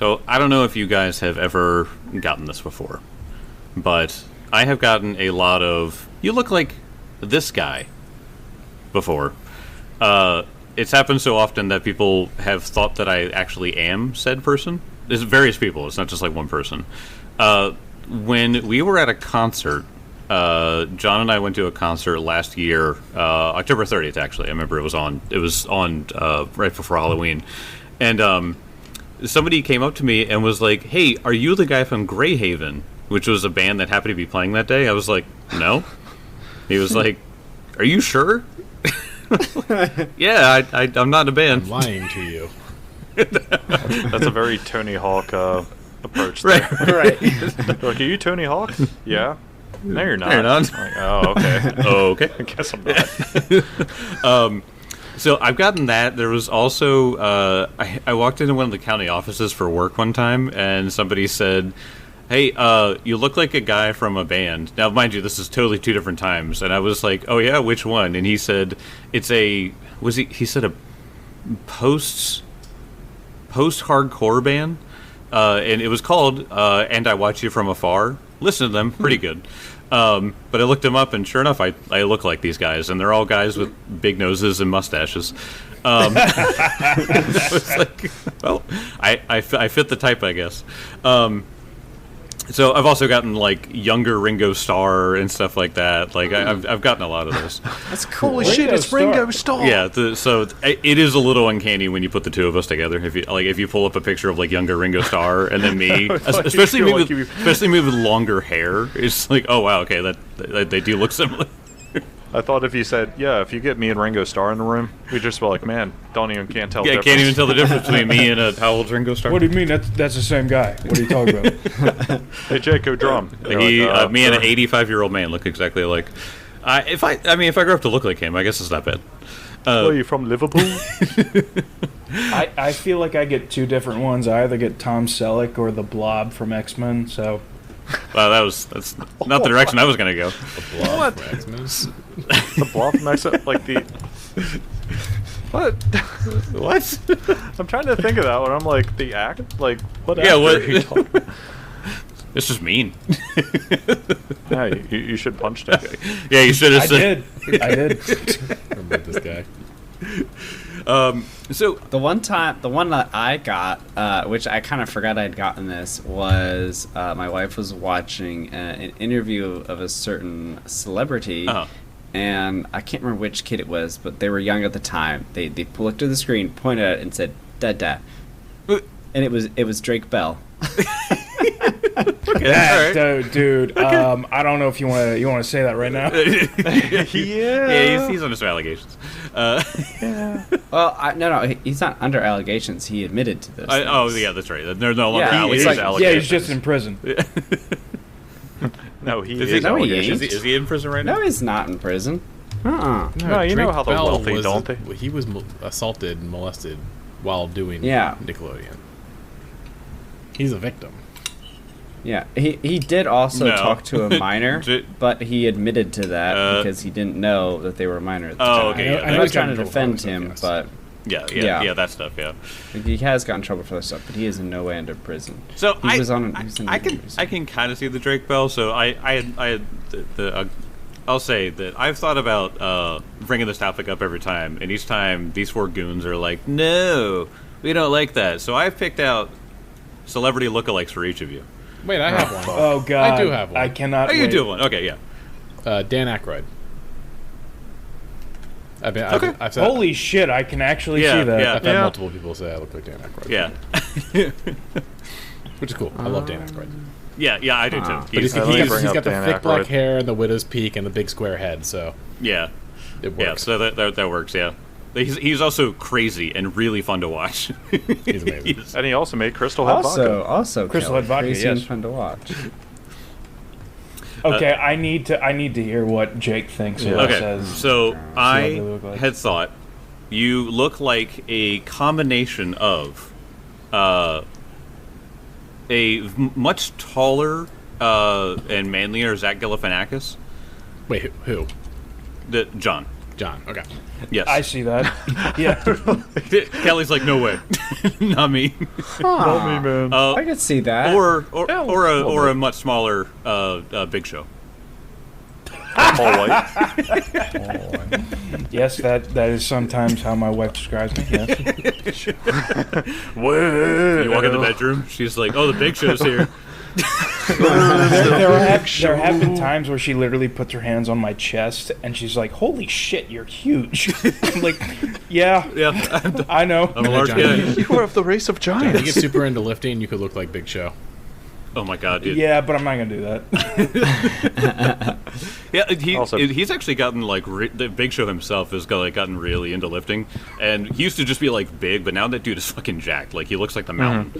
So I don't know if you guys have ever gotten this before, but I have gotten a lot of "you look like this guy" before. It's happened so often that people have thought that I actually am said person. There's various people. It's not just like one person. When we were at a concert, John and I went to a concert last year, October 30th. Actually, I remember it was on. It was on right before Halloween, and somebody came up to me and was like, "Hey, are you the guy from Greyhaven?" Which was a band that happened to be playing that day. I was like, "No." He was like, "Are you sure?" Yeah, I'm not in a band. I'm lying to you. That's a very Tony Hawk approach. Right, right. Like, are you Tony Hawk? Yeah. No, you're not. No, you're not. Like, oh, okay. Oh, okay. I guess I'm not. So I've gotten that. There was also I walked into one of the county offices for work one time, and somebody said, "Hey, you look like a guy from a band." Now, mind you, this is totally two different times, and I was like, "Oh yeah, which one?" And he said, "It's a he said a post-hardcore band, and it was called And I Watch You From Afar." Listen to them, pretty good. But I looked them up, and sure enough, I look like these guys, and they're all guys with big noses and mustaches. I was like, well, I fit the type, I guess. So I've also gotten like younger Ringo Starr and stuff like that. Like I've gotten a lot of this. That's cool. Holy shit! It's Ringo Starr. Yeah, so it is a little uncanny when you put the two of us together. If you pull up a picture of like younger Ringo Starr and then me, especially me with longer hair, it's like, oh wow, okay, that they do look similar. I thought if you said, yeah, if you get me and Ringo Starr in the room, we'd just be like, man, can't tell. Yeah, can't even tell the difference between me and how old's Ringo Starr. What do you mean? That's the same guy. What are you talking about? Hey, Jake, go drum. Me and an 85-year-old man look exactly alike. If I grow up to look like him, I guess it's not bad. Are you from Liverpool? I feel like I get two different ones. I either get Tom Selleck or the Blob from X-Men. So. Wow, that's not the direction I was gonna go. The Blob from X-Men. The Blob from X-Men, like the what? What? I'm trying to think of that one. I'm like the act, like what? Yeah, what? Are you talking? It's just mean. Yeah, you should punch that. Yeah, you should have said. I did. Remember this guy. So the one that I got, which I kind of forgot I'd gotten this, was my wife was watching an interview of a certain celebrity, and I can't remember which kid it was, but they were young at the time. They looked at the screen, pointed at it, and said "Dada," and it was Drake Bell. Okay, That, right. dude. Okay. I don't know if you want to say that right now. Yeah, he's under some allegations. Yeah. Well, no, he's not under allegations. He admitted to this. Yeah, that's right. There's no longer allegations. Yeah, he's just in prison. No, he is. Is, no, he is he in prison right now? No, he's not in prison. No, you know how the wealthy, don't they? He was assaulted and molested while doing Nickelodeon. He's a victim. Yeah, he did also talk to a minor, but he admitted to that because he didn't know that they were a minor at the time. Okay. I was trying to defend him, but yeah, that stuff. Yeah, he has gotten in trouble for that stuff, but he is in no way under prison. So I can kind of see the Drake Bell. So I'll say that I've thought about bringing this topic up every time, and each time these four goons are like, "No, we don't like that." So I've picked out celebrity lookalikes for each of you. Wait, I have one. Oh God, I do have one. I cannot. Oh, you do one? Okay, yeah. Dan Aykroyd. I've said, Holy shit! I can actually see that. Yeah. I've had multiple people say I look like Dan Aykroyd. Yeah. Which is cool. I love Dan Aykroyd. Yeah, I do too. But he's got the Dan thick Aykroyd. black hair and the widow's peak and the big square head, so yeah, it works. yeah. So that works. Yeah. He's also crazy and really fun to watch. He's amazing. And he also made Crystal Head Vodka. Also, Crystal Head Vodka, crazy and yes. fun to watch. Okay, I need to hear what Jake thinks. Or Okay, says. so I look like. had thought you look like a combination of much taller and manlier Zach Galifianakis. Wait, who? John. John. Okay. Yes. I see that. Yeah. Kelly's like, no way, not me. Not me, man. I could see that. Or a much smaller Big Show. Paul White. Yes, that is sometimes how my wife describes me. Yes. You walk in the bedroom, she's like, "Oh, the Big Show's here." there have been times where she literally puts her hands on my chest and she's like, "Holy shit, you're huge!" I'm like, "Yeah, I know. I'm a large guy. You are of the race of giants. If you get super into lifting, you could look like Big Show. Oh my god, dude. Yeah, but I'm not gonna do that." Yeah, he's actually gotten like the Big Show himself has gotten really into lifting, and he used to just be like big, but now that dude is fucking jacked. Like he looks like the mountain.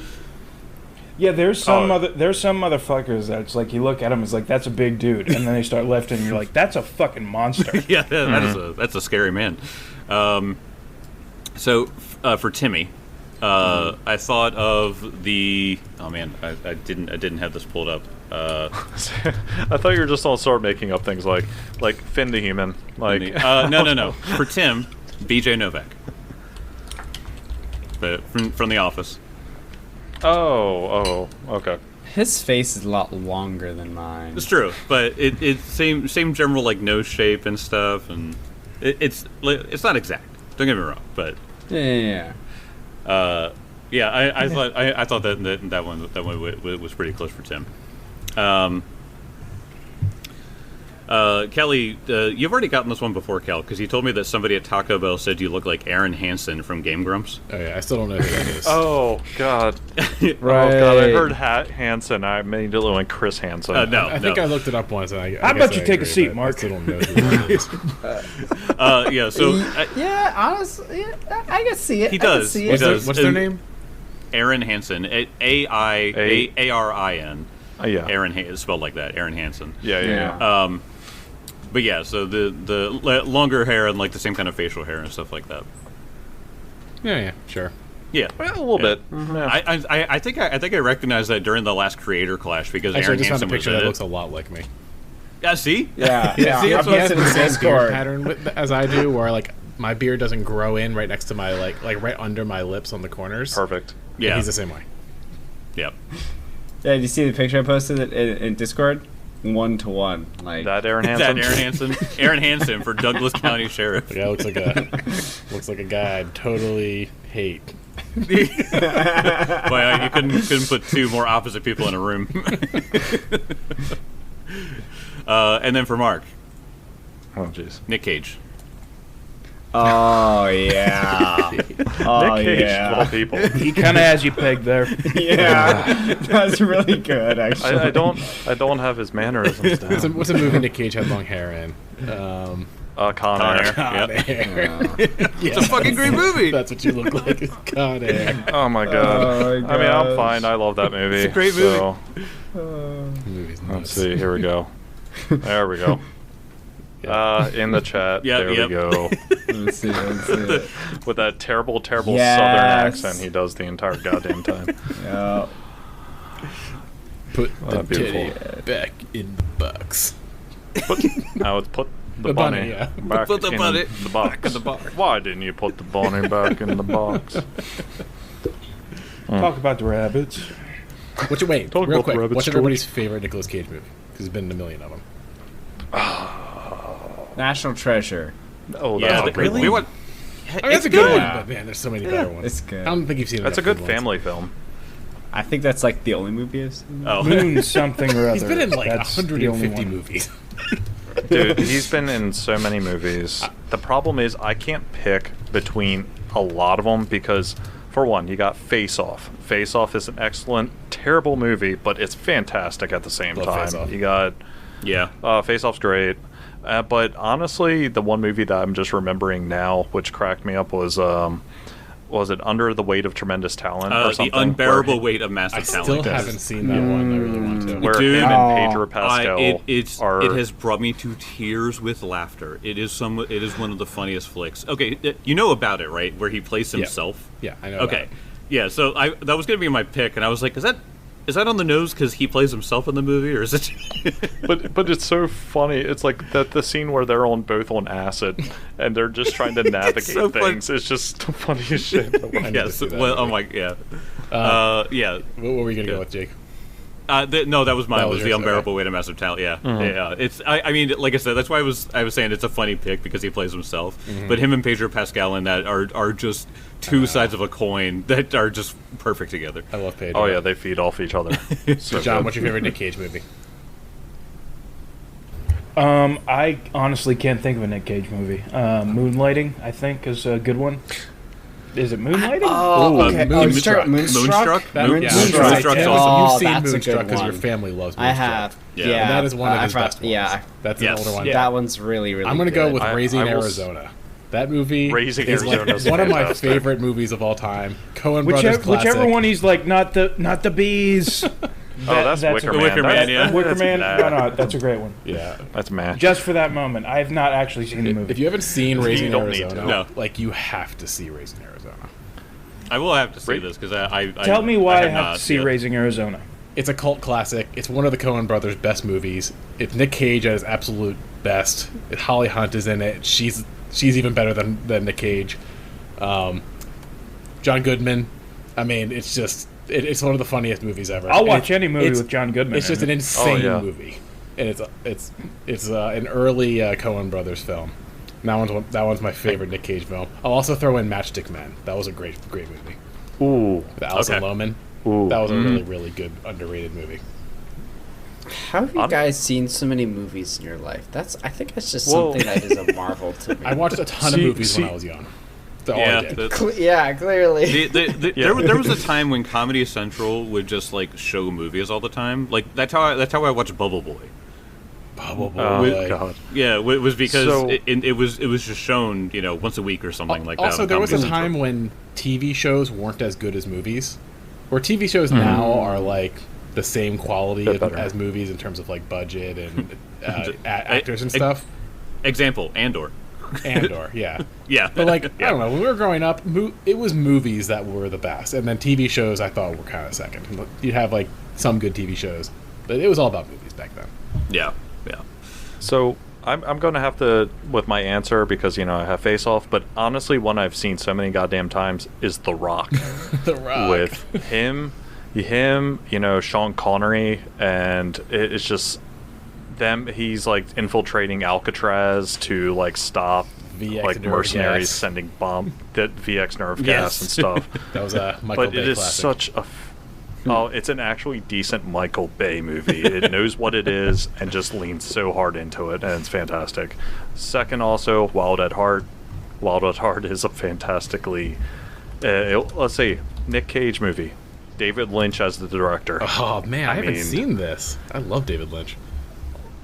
Yeah, there's some motherfuckers that's like, you look at him, it's like, that's a big dude, and then they start lifting, and you're like, that's a fucking monster. Yeah, that's a scary man. So for Timmy, I thought of the. Oh man, I didn't have this pulled up. I thought you were just gonna start making up things like Finn the Human. Like no. For Tim, BJ Novak, from The Office. Oh, okay. His face is a lot longer than mine. It's true, but it's same general like nose shape and stuff, and it's not exact. Don't get me wrong, but Yeah. I thought that one was pretty close for Tim. Kelly, you've already gotten this one before, Kel, because you told me that somebody at Taco Bell said you look like Aaron Hansen from Game Grumps. Oh yeah, I still don't know who that is. Oh god. Right. Oh god, I heard Hansen. I immediately went Chris Hansen. I think I looked it up once. And How about you take a seat, Mark? I still don't know who that is. Yeah. So yeah, honestly, I can see it. he does. He does. What's their name? Aaron Hansen. Arin. Yeah. Aaron is spelled like that. Aaron Hansen. Yeah. But yeah, so the longer hair and like the same kind of facial hair and stuff like that. Yeah, sure. Yeah, Well, a little bit. Yeah. I think I recognized that during the last Creator Clash because Actually, I Aaron just found a Hansen was picture in that it. looks a lot like me. Yeah, see? Yeah. See, I that's what posted The in same beard Discord. pattern as I do, where like my beard doesn't grow in right next to my like right under my lips on the corners. Perfect. Yeah, He's the same way. Yep. Yeah, did you see the picture I posted in Discord? 1-to-1. Like That Aaron That Hansen. Aaron Hansen. Aaron Hansen for Douglas County Sheriff. The guy looks like a guy I'd totally hate. Well, you couldn't put two more opposite people in a room. And then for Mark, Oh jeez. Nick Cage. Oh yeah. Oh Nick Cage, yeah. of all people. He kind of has you pegged there. Yeah. That's really good actually. I don't have his mannerisms down. What's a movie Nick Cage had long hair in? Con Air. Yep. It's a fucking great movie. That's what you look like. Is Con Air. Oh my god. Oh, my I mean, I'm gosh. fine. I love that movie. It's a great so, Movie's let's nuts. see. Here we go. There we go. In the chat. Yep, there yep. we go. Let's see it. With that terrible Yes. southern accent he does the entire goddamn time. Yeah. Put the beautiful. titty back in the box. Now it's put the The bunny, bunny yeah. back Put the in bunny the box. back in the box. Why didn't you put the bunny back in the box? Talk about the rabbits. Wait, Talk real about the quick. rabbit What's story. everybody's favorite Nicolas Cage movie? Because there's been a million of them. National Treasure. Oh, Yeah, that's a great we one. want. I mean, that's a good one, but man, there's so many better ones. It's good. I don't think you've seen it. That's a good family film. I think that's like the only movie I've seen. Oh, Moon something or other. He's been in like That's the only 150 one. movies. Dude, he's been in so many movies. The problem is I can't pick between a lot of them because, for one, you got Face Off. Face Off is an excellent, terrible movie, but it's fantastic at the same Love time. Face Off. You got yeah. Face Off's great. But honestly, the one movie that I'm just remembering now, which cracked me up, was it Under the Weight of Tremendous Talent or The something? unbearable weight of massive I talent. still haven't seen that one. I really want to. Where Dude. him and Pedro Pascal it are. has brought me to tears with laughter. It is one of the funniest flicks. Okay, you know about it, right? Where he plays himself. Yeah, I know. Okay, yeah. So that was gonna be my pick, and I was like, is that is that on the nose because he plays himself in the movie, or is it? but it's so funny. It's like the scene where they're both on acid and they're just trying to navigate so things. It's just the funniest shit. Yes. Well, oh my, yeah. Yeah. What were we gonna go with, Jake? No, that was mine. That was was the yours, unbearable okay. weight of massive talent. Yeah, yeah. It's. I mean, like I said, that's why I was saying it's a funny pick because he plays himself. But him and Pedro Pascal in that are just two sides of a coin that are just perfect together. I love Pedro. Oh yeah, they feed off each other. So John, what's your favorite Nick Cage movie? I honestly can't think of a Nick Cage movie. Moonlighting, I think, is a good one. Is it Moonlighting? Oh, okay. Moonstruck. Moonstruck? Moonstruck's awesome. Oh, You've seen that's a Moonstruck good because your one. family loves Moonstruck. I have. Yeah. Yeah. And that is one of I his best ones. Yeah. That's Yes. an older one. Yeah. That one's really, really I'm going to go good. with Raising I will Arizona. That movie Raising is like Arizona is one of my fantastic. favorite movies of all time. Coen Brothers classic. Whichever one he's like, not the bees. That's Wicker a- Man. Wicker Man, That's- yeah. Wicker Man. Nah. No, that's a great one. Yeah. That's mad. Just for that moment, I have not actually seen the movie. If you haven't seen Raising don't need Arizona, to. No. like you have to see Raising Arizona. I will have to see this because I Tell me why I have not to see yet. Raising Arizona. It's a cult classic. It's one of the Coen Brothers' best movies. It's Nick Cage at his absolute best. Holly Hunt is in it. She's even better than Nick Cage. John Goodman. I mean, it's just it's one of the funniest movies ever. I'll watch any movie with John Goodman. It's just in an it. insane yeah. movie, and it's an early Coen Brothers film. And that one's my favorite Nick Cage film. I'll also throw in Matchstick Men. That was a great movie. Ooh. The Alison Okay. Lohman. Ooh. That was a really, really good underrated movie. How have you guys seen so many movies in your life? I think that's just something that is a marvel to me. I watched a ton of movies when I was young. That's all I did. Yeah, clearly. There was a time when Comedy Central would just like show movies all the time. Like that's how I watched Bubble Boy. Bubble Boy. Oh God. Yeah, it was because So- it was just shown once a week or something like that. Also, on there was a Comedy Central. time when TV shows weren't as good as movies, where TV shows now are like the same quality Bit better. as movies in terms of like budget and actors and stuff. Example: Andor. Andor, yeah. Yeah, But like, yeah. I don't know, when we were growing up, it was movies that were the best, and then TV shows I thought were kind of second. You'd have like some good TV shows, but it was all about movies back then. Yeah. So I'm going to have to with my answer because I have Face Off, but honestly, one I've seen so many goddamn times is The Rock. The Rock. With him, Sean Connery, and it's just them. He's like infiltrating Alcatraz to like stop VX like nerve mercenaries gas. sending that VX nerve Yes. gas and stuff. That was a Michael But Bay it is classic. such a it's an actually decent Michael Bay movie. It knows what it is and just leans so hard into it, and it's fantastic. Second, also Wild at Heart. Wild at Heart is a fantastically, let's see, Nick Cage movie. David Lynch as the director. Oh man, I haven't mean- seen this. I love David Lynch.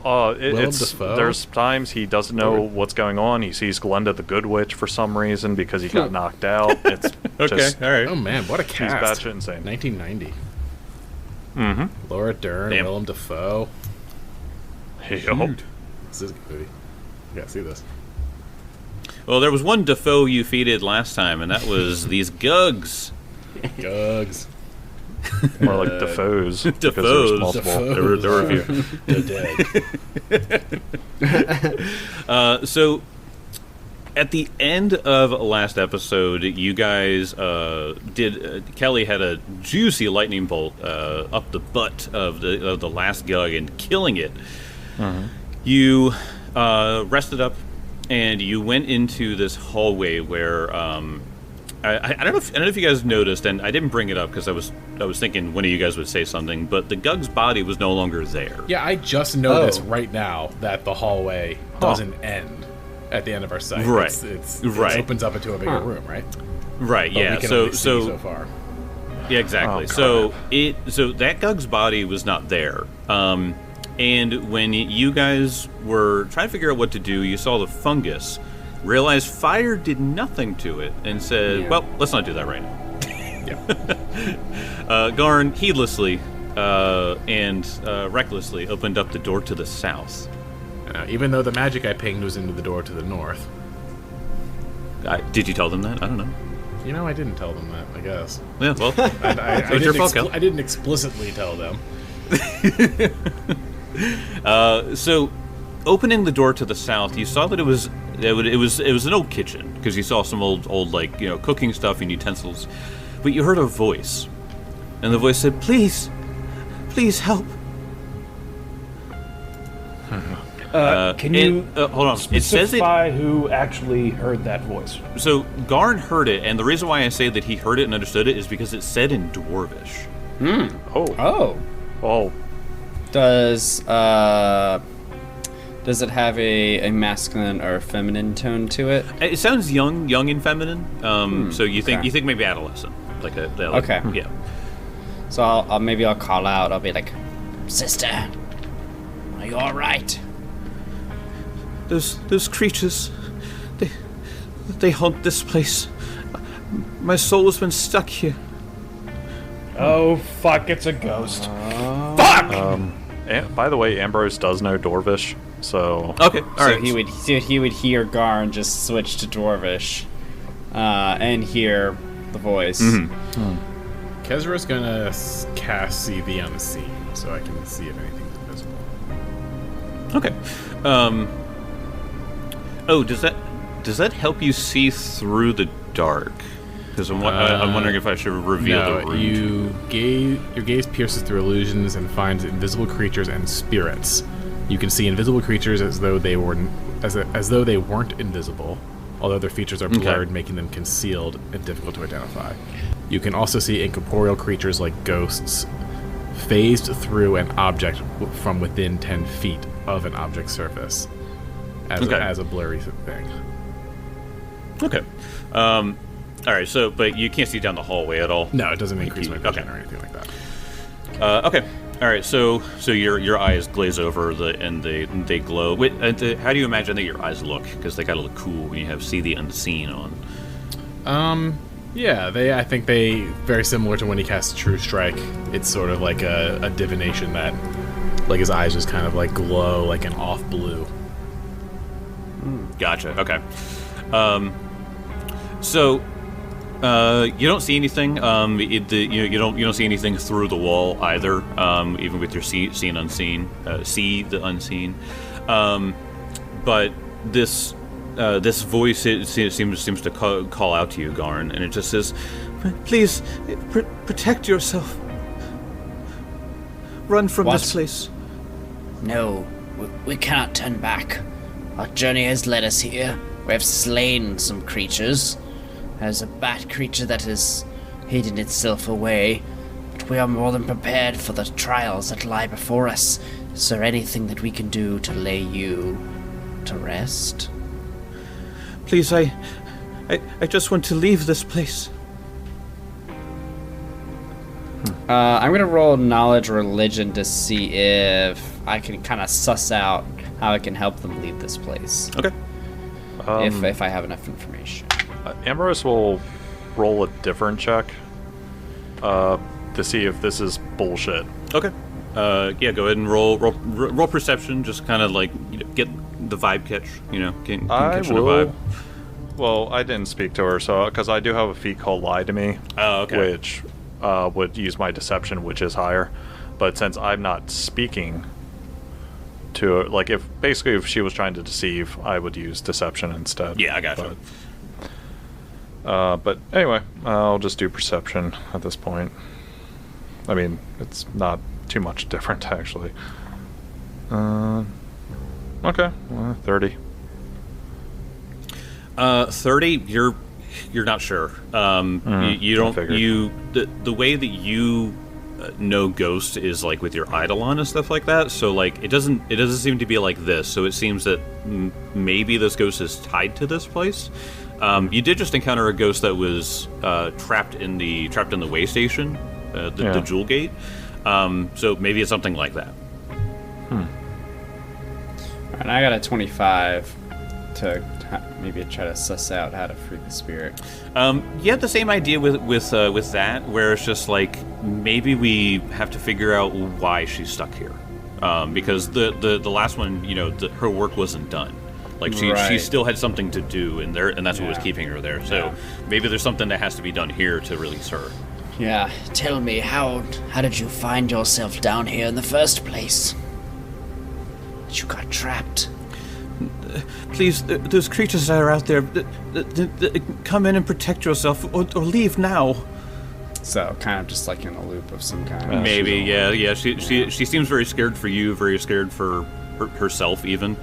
It's Dafoe? there's times he doesn't know what's going on. He sees Glenda the Good Witch for some reason because he got knocked out. It's just, all right. Oh man, what a she's cast! batshit insane. 1990. Mm-hmm. Laura Dern, Damn. Willem Dafoe. Yup. This is a good movie. You gotta see this. Well, there was one Defoe you feeded last time, and that was these Gugs. Gugs. More like Defoe's. because there's Defoe's. multiple. Defoe's. There were a few. The dead. So, at the end of last episode, you guys Kelly had a juicy lightning bolt up the butt of the last Gug and killing it. You rested up, and you went into this hallway where I don't know if you guys noticed, and I didn't bring it up because I was thinking one of you guys would say something, but the Gug's body was no longer there. Yeah, I just noticed right now that the hallway doesn't end at the end of our site. Right. It Right. opens up into a bigger room, right? Right. But Yeah. we can So only see so far. Yeah, exactly. Oh, So that Gug's body was not there. And when you guys were trying to figure out what to do, you saw the fungus, realized fire did nothing to it, and said, "Well, let's not do that right now." Garn heedlessly and recklessly opened up the door to the south. Even though the magic I pinged was into the door to the north. Did you tell them that? I don't know. I didn't tell them that, I guess. Yeah, well, I your fault, I didn't explicitly tell them. So, opening the door to the south, you saw that it was an old kitchen, because you saw some old cooking stuff and utensils. But you heard a voice, and the voice said, "Please help." Can you hold on? It says specify who actually heard that voice? So Garn heard it, and the reason why I say that he heard it and understood it is because it said in Dwarvish. Oh. Does it have a masculine or feminine tone to it? It sounds young and feminine. So you think maybe adolescent, okay. Yeah. So I'll call out. I'll be like, "Sister, are you all right?" Those creatures, they haunt this place. My soul has been stuck here. Oh fuck! It's a ghost. Fuck! And by the way, Ambrose does know Dwarvish, so okay. All right. He would hear Garn just switch to Dwarvish, and hear the voice. Kezra's gonna cast See the Unseen, so I can see if anything's invisible. Okay. Does that help you see through the dark? Because I'm wondering if I should reveal the room. Your gaze pierces through illusions and finds invisible creatures and spirits. You can see invisible creatures as though they weren't invisible, although their features are blurred, making them concealed and difficult to identify. You can also see incorporeal creatures like ghosts phased through an object from within 10 feet of an object's surface as a blurry thing. Okay. All right. So, but you can't see down the hallway at all. No, it doesn't increase my vision or anything like that. Okay. All right. So your eyes glaze over and they glow. Wait, how do you imagine that your eyes look? Because they gotta look cool when you have See the Unseen on. Yeah, I think they very similar to when he casts True Strike. It's sort of like a divination that, like, his eyes just kind of like glow like an off blue. Gotcha. Okay. So you don't see anything. You don't see anything through the wall either. Even with your see the unseen. But this voice seems to call out to you, Garn, and it just says, "Please protect yourself. Run from this place." No, we cannot turn back. Our journey has led us here. We have slain some creatures. There's a bat creature that has hidden itself away, but we are more than prepared for the trials that lie before us. Is there anything that we can do to lay you to rest? Please, I just want to leave this place. I'm gonna roll knowledge religion to see if I can kind of suss out how I can help them leave this place. Okay. If I have enough information. Ambrose will roll a different check to see if this is bullshit. Okay. Yeah, go ahead and roll perception. Just kind of like get the vibe catch. Can catch the vibe. Well, I didn't speak to her, so because I do have a feat called Lie to Me, which would use my deception, which is higher. But since I'm not speaking to her, like if she was trying to deceive, I would use deception instead. Yeah, I gotcha. But anyway, I'll just do perception at this point. I mean, it's not too much different, actually. Okay, 30. 30. You're not sure. You don't. The way that you know Ghost is like with your Eidolon and stuff like that. So like it doesn't seem to be like this. So it seems that maybe this ghost is tied to this place. You did just encounter a ghost that was trapped in the way station, the Jewel Gate. So maybe it's something like that. And I got a 25 to maybe try to suss out how to free the spirit. You have the same idea with that, where it's just like maybe we have to figure out why she's stuck here, because the last one, her work wasn't done. Like she still had something to do in there, and that's what was keeping her there. So maybe there's something that has to be done here to release her. Yeah. Tell me, how did you find yourself down here in the first place? You got trapped. Please, those creatures that are out there, come in and protect yourself, or leave now. So kind of just like in a loop of some kind. Maybe, yeah. She seems very scared for you, very scared for herself even.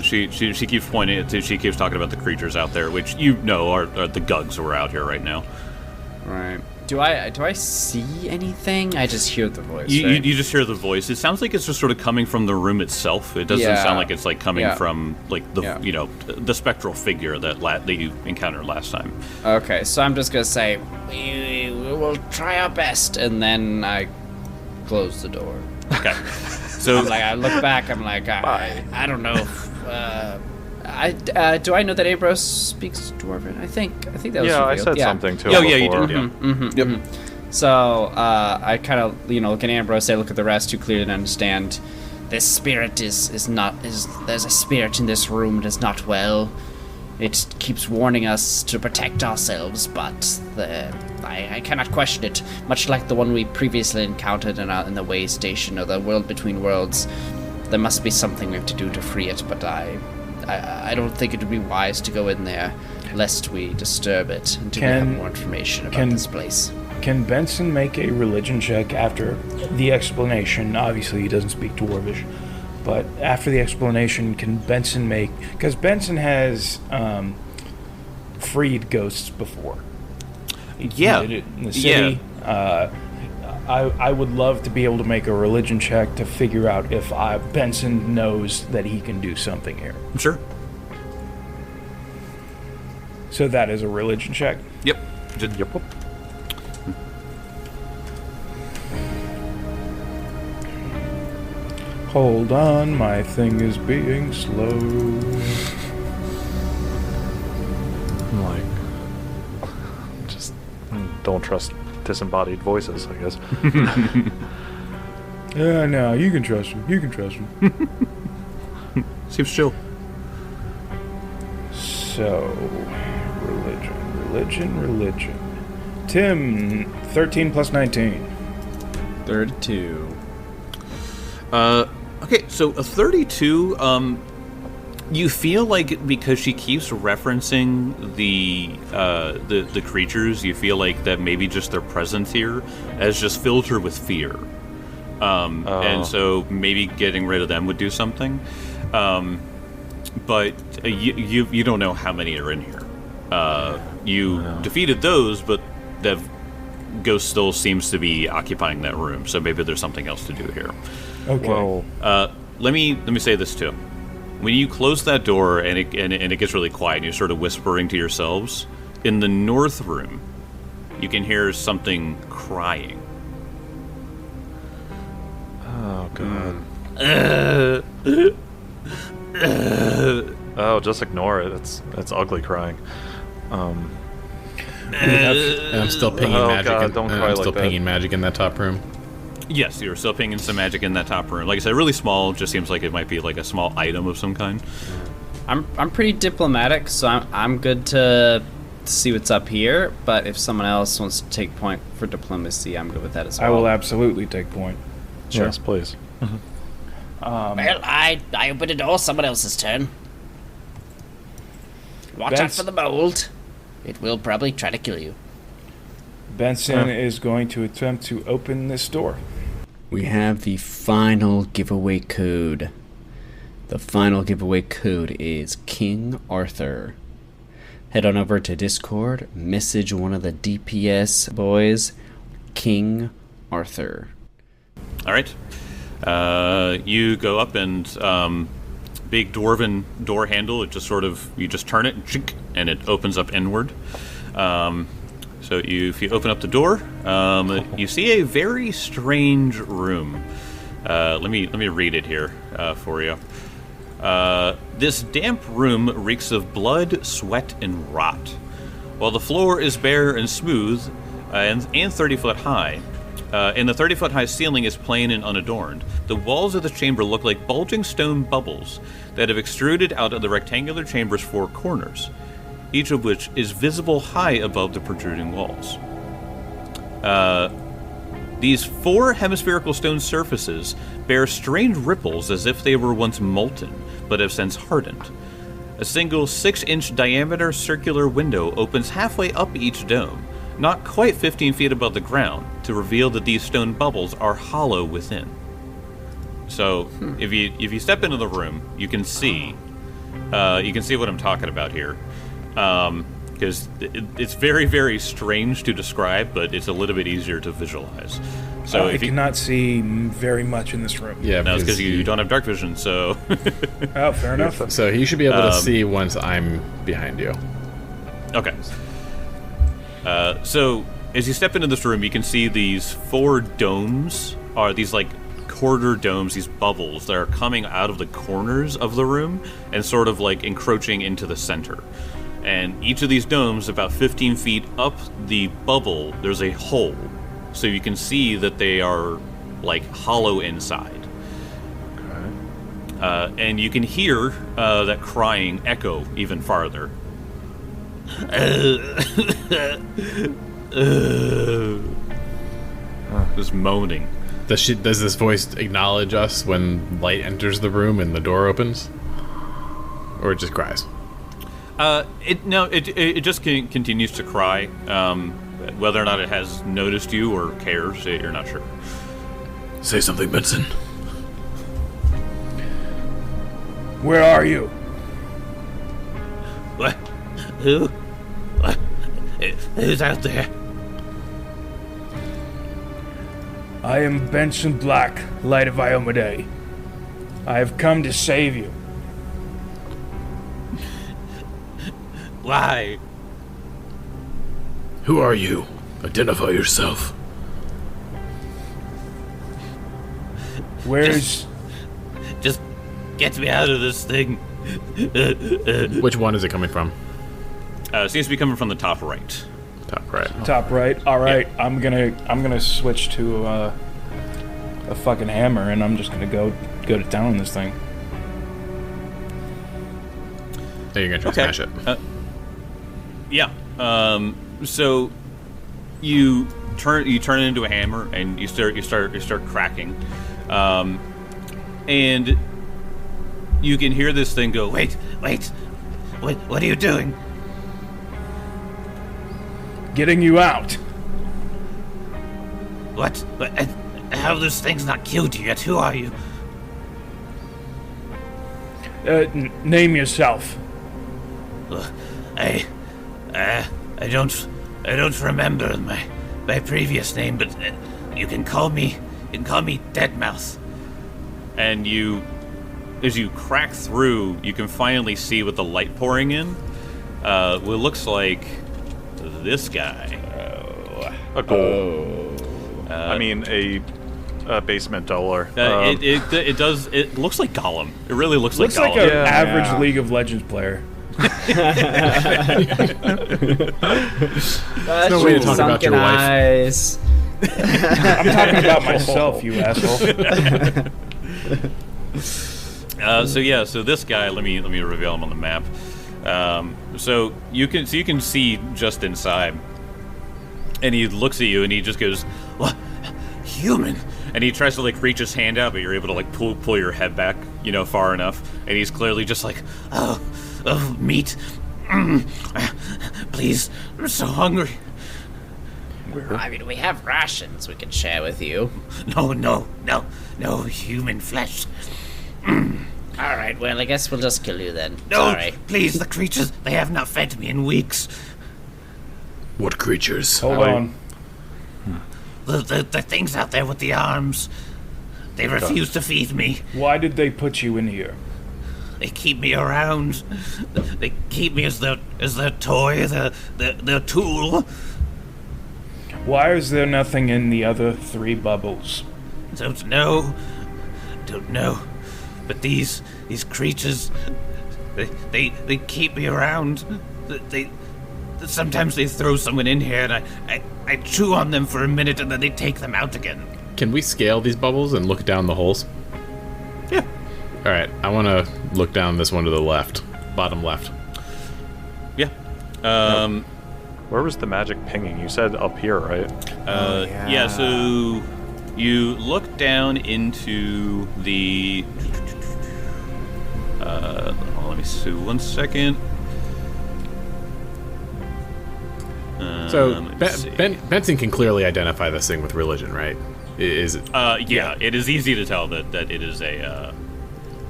She keeps pointing to, she keeps talking about the creatures out there, which are the Gugs who are out here right now. Right. Do I see anything? I just hear the voice. You right? you just hear the voice. It sounds like it's just sort of coming from the room itself. It doesn't sound like it's like coming from like the the spectral figure that you encountered last time. Okay, so I'm just gonna say we will try our best, and then I close the door. Okay. So I look back. I'm like, I don't know. Do I know that Ambrose speaks Dwarven? I think that was revealed. I said something to him. Yeah, you before. did. Yep. So I kind of look at Ambrose. I look at the rest who clearly didn't understand. This spirit is not. There's a spirit in this room. It is not well. It keeps warning us to protect ourselves, but I cannot question it. Much like the one we previously encountered in the way station, or the world between worlds, there must be something we have to do to free it. But I don't think it would be wise to go in there, lest we disturb it until we have more information about this place. Can Benson make a religion check after the explanation? Obviously, he doesn't speak Dwarvish, but after the explanation, can Benson make... Because Benson has freed ghosts before. He did it in the city. Yeah. I would love to be able to make a religion check to figure out if Benson knows that he can do something here. Sure. So that is a religion check? Yep. Hold on, my thing is being slow. I'm like, just don't trust disembodied voices, I guess. Yeah, no, you can trust him. Seems chill. So, religion. Tim, 13 plus 19. 32. Okay, so a 32, you feel like because she keeps referencing the creatures, you feel like that maybe just their presence here has just filled her with fear. And so maybe getting rid of them would do something. But you don't know how many are in here. You defeated those, but the ghost still seems to be occupying that room, so maybe there's something else to do here. Okay. Well, Let me say this too. When you close that door and it gets really quiet, and you're sort of whispering to yourselves, in the north room, you can hear something crying. oh god. Oh, just ignore it. It's ugly crying. And I'm still pinging magic. God, don't cry I'm still like that. pinging magic in that top room. Yes, you're still pinging some magic in that top room. Like I said, really small. Just seems like it might be like a small item of some kind. I'm pretty diplomatic, so I'm good to see what's up here. But if someone else wants to take point for diplomacy, I'm good with that as well. I will absolutely take point. Sure. Yes, please. Well, I opened a door. Someone else's turn. Watch out for the mold. It will probably try to kill you. Benson is going to attempt to open this door. We have the final giveaway code. The final giveaway code is King Arthur. Head on over to Discord, message one of the DPS boys, King Arthur. All right. You go up and big dwarven door handle. It just sort of, you just turn it and it opens up inward. So if you open up the door, you see a very strange room. Let me read it here for you. This damp room reeks of blood, sweat, and rot. While the floor is bare and smooth and 30 foot high, and the 30-foot-high ceiling is plain and unadorned. The walls of the chamber look like bulging stone bubbles that have extruded out of the rectangular chamber's 4 corners, each of which is visible high above the protruding walls. These 4 hemispherical stone surfaces bear strange ripples as if they were once molten, but have since hardened. A single 6-inch diameter circular window opens halfway up each dome, not quite 15 feet above the ground, to reveal that these stone bubbles are hollow within. So, if you step into the room, you can see what I'm talking about here. Because it's very, very strange to describe, but it's a little bit easier to visualize. So I cannot see very much in this room. Yeah, no, it's because you don't have dark vision, so... Oh, fair enough. So he should be able to see once I'm behind you. Okay. So, as you step into this room, you can see these 4 domes, are these, like, quarter domes, these bubbles that are coming out of the corners of the room and sort of, like, encroaching into the center. And each of these domes, about 15 feet up the bubble, there's a hole. So you can see that they are, like, hollow inside. Okay. And you can hear that crying echo even farther. Just moaning. Does this voice acknowledge us when light enters the room and the door opens? Or it just cries? It just continues to cry. Whether or not it has noticed you or cares, you're not sure. Say something, Benson. Where are you? What? Who? What? Who's out there? I am Benson Black, Light of Iomedae. I have come to save you. Why? Who are you? Identify yourself. Where's... Just get me out of this thing. Which one is it coming from? Seems to be coming from the top right. Top right. Top right. All right, Yeah. I'm gonna switch to a fucking hammer, and I'm just gonna go to town on this thing. Oh, you're gonna try to smash it. Yeah. So you turn it into a hammer and you start cracking, and you can hear this thing go. Wait! What are you doing? Getting you out. What? How this thing's not killed you yet? Who are you? Name yourself. I don't remember my previous name, but you can call me Deadmouth. And as you crack through, you can finally see with the light pouring in, what looks like this guy. A goal. I mean, a basement dweller. It does. It looks like Gollum. It really looks Looks like like Gollum. an average League of Legends player. No way to talk about your wife. Eyes. I'm talking about myself, you asshole. So this guy, let me reveal him on the map. So you can see just inside, and he looks at you and he just goes, What? Human? and he tries to like reach his hand out, but you're able to like pull your head back, far enough, and he's clearly just like, Oh, meat. Please, I'm so hungry. I mean, we have rations we can share with you. No human flesh. All right, well, I guess we'll just kill you then. No, Sorry. please, the creatures, they have not fed me in weeks. What creatures? Hold on. The things out there with the arms, they refuse to feed me. Why did they put you in here? They keep me around. They keep me as their toy, their tool. Why is there nothing in the other 3 bubbles? Don't know. But these creatures, they keep me around. They sometimes they throw someone in here, and I chew on them for a minute, and then they take them out again. Can we scale these bubbles and look down the holes? Yeah. All right, I want to look down this one to the left, bottom left. Yeah. Where was the magic pinging? You said up here, right? Yeah, so you look down into the... let me see, 1 second. So let's see. Benson can clearly identify this thing with religion, right? Is it? Yeah, it is easy to tell that it is a...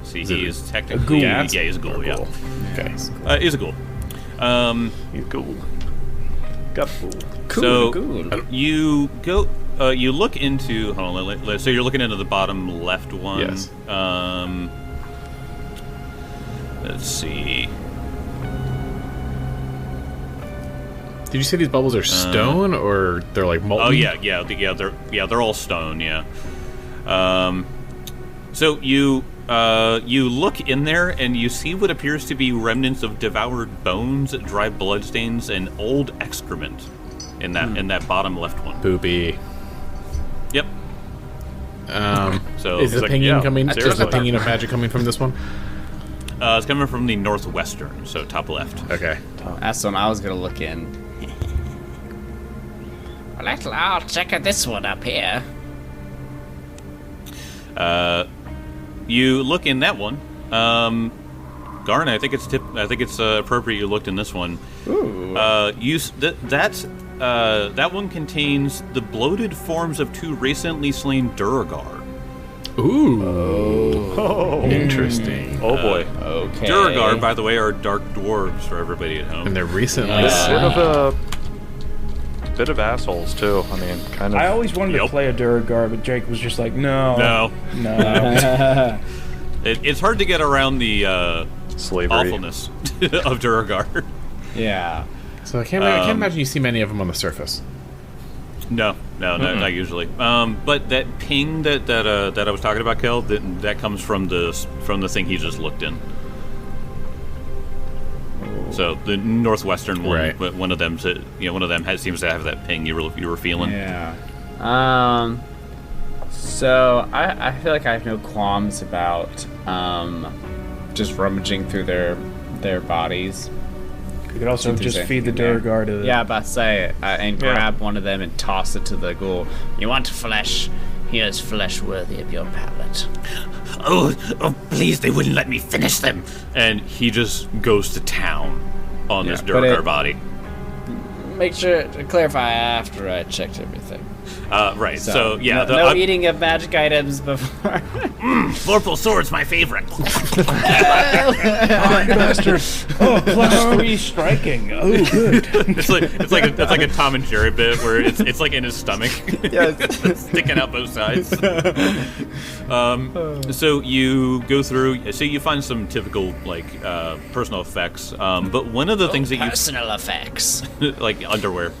see, he is technically... ghoul? Yeah, he's a ghoul, yeah. Okay. He's a ghoul. You ghoul. Got fool. So you go, you look into. Hold on, so you're looking into the bottom left one. Yes. Let's see. Did you say these bubbles are stone or they're like molten? Oh they're all stone. Yeah. So you look in there and you see what appears to be remnants of devoured bones, dry bloodstains, and old excrement in that bottom left one. Poopy. Yep. So is the pinging coming? Is the seriously. pinging of magic coming from this one? it's coming from the northwestern, so top left. Okay. That's the one I was gonna look in. I'll check out this one up here. You look in that one. Garn, I think it's appropriate you looked in this one. Ooh. That one contains the bloated forms of 2 recently slain Duragar. Ooh. Oh. Interesting. Oh boy. Okay. Duragar, by the way, are dark dwarves for everybody at home. And they're recently. Bit of assholes too. I mean, kind of. I always wanted to play a Duragar, but Jake was just like, no. It's hard to get around the slavery awfulness of Duragar. Yeah. So I can't imagine you see many of them on the surface. No, not usually. But that ping that I was talking about, Kel, that comes from the thing he just looked in. So the northwestern one, Right. but one of them seems to have that ping you were feeling. Yeah. So I feel like I have no qualms about just rummaging through their bodies. You could also If there's just feed the anything there. Duragar to the... Yeah, about to say, and grab one of them and toss it to the ghoul. You want flesh? Here's flesh worthy of your palate. Oh, please, they wouldn't let me finish them. And he just goes to town on this but Duragar body. Make sure to clarify after I checked everything. Right. So yeah, no eating of magic items before. Vorpal sword's my favorite. Bastard. Oh, +3 striking. Oh, good. it's like a Tom and Jerry bit where it's like in his stomach, sticking out both sides. So you go through. So you find some typical personal effects. But one of the things that Personal effects. like underwear.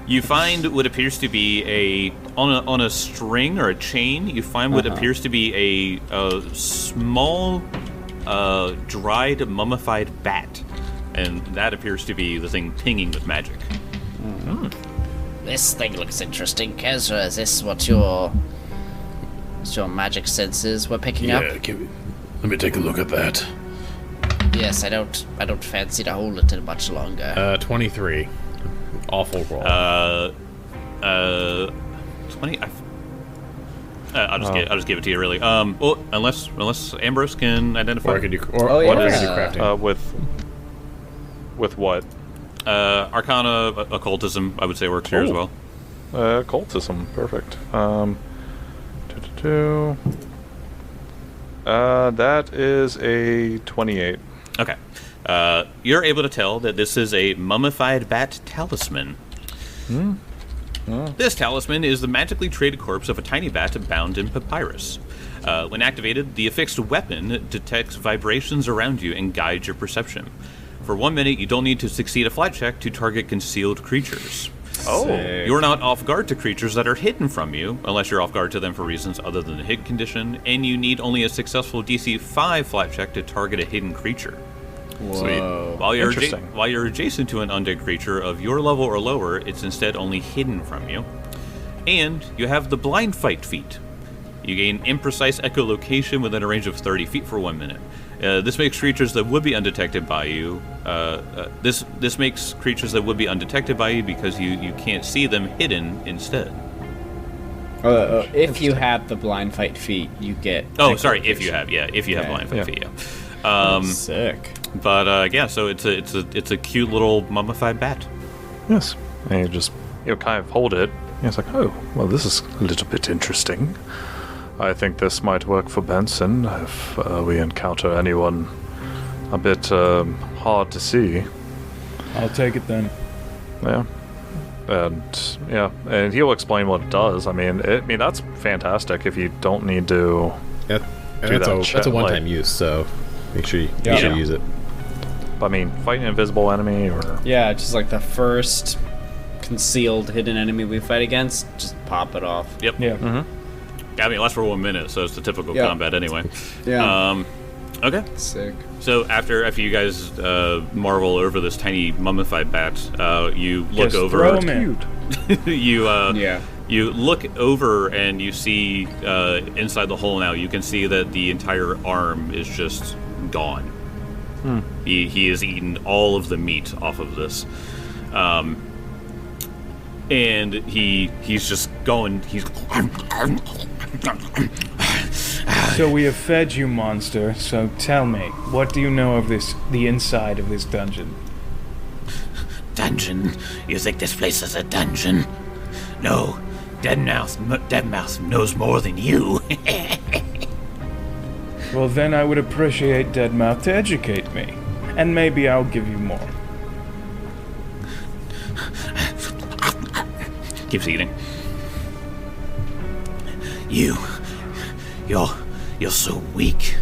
You find what appears to be on a string or a chain. You find what appears to be a small, dried, mummified bat, and that appears to be the thing pinging with magic. This thing looks interesting. Kezra, is this what your magic senses were picking up? let me take a look at that. Yes, I don't fancy to hold it much longer. 23. Awful roll. 20. I'll just give it to you. Really. Well, unless Ambrose can identify. Or I could do. yeah. What is crafting? With what? Arcana, occultism, I would say works here as well. Occultism, perfect. That is a 28. Okay. You're able to tell that this is a mummified bat talisman. This talisman is the magically traded corpse of a tiny bat bound in papyrus. When activated, the affixed weapon detects vibrations around you and guides your perception. For 1 minute, you don't need to succeed a flight check to target concealed creatures. You're not off guard to creatures that are hidden from you, unless you're off guard to them for reasons other than the hidden condition, and you need only a successful DC 5 flight check to target a hidden creature. Whoa. While you're Interesting. while you're adjacent to an undead creature of your level or lower, it's instead only hidden from you. And you have the blind fight feat. You gain imprecise echolocation within a range of 30 feet for 1 minute. This makes creatures that would be undetected by you. This makes creatures that would be undetected by you because you can't see them hidden instead. If you have the blind fight feat, you get. Oh, sorry. If you have Okay. blind fight feat, yeah. Sick. But yeah, so it's a cute little mummified bat. Yes. And you kind of hold it. And it's like, oh, well, this is a little bit interesting. I think this might work for Benson if we encounter anyone a bit hard to see. I'll take it then. Yeah. And he'll explain what it does. I mean, that's fantastic if you don't need to. That's a one-time use, so make sure you use it. But I mean, fight an invisible enemy or. Yeah, just like the first concealed hidden enemy we fight against, just pop it off. Yep. Yeah. Mm-hmm. I mean, it lasts for 1 minute, so it's the typical combat anyway. Yeah. Okay. Sick. So after you guys marvel over this tiny mummified bat, you look Just over. throw 'em in. You look over and you see inside the hole now. You can see that the entire arm is just gone. He has eaten all of the meat off of this, and he's just going. So we have fed you, monster. So tell me, what do you know of the inside of this dungeon? Dungeon? You think this place is a dungeon? No, Deadmouth knows more than you. Well, then I would appreciate Deadmouth to educate me, and maybe I'll give you more. Keeps eating. You're so weak.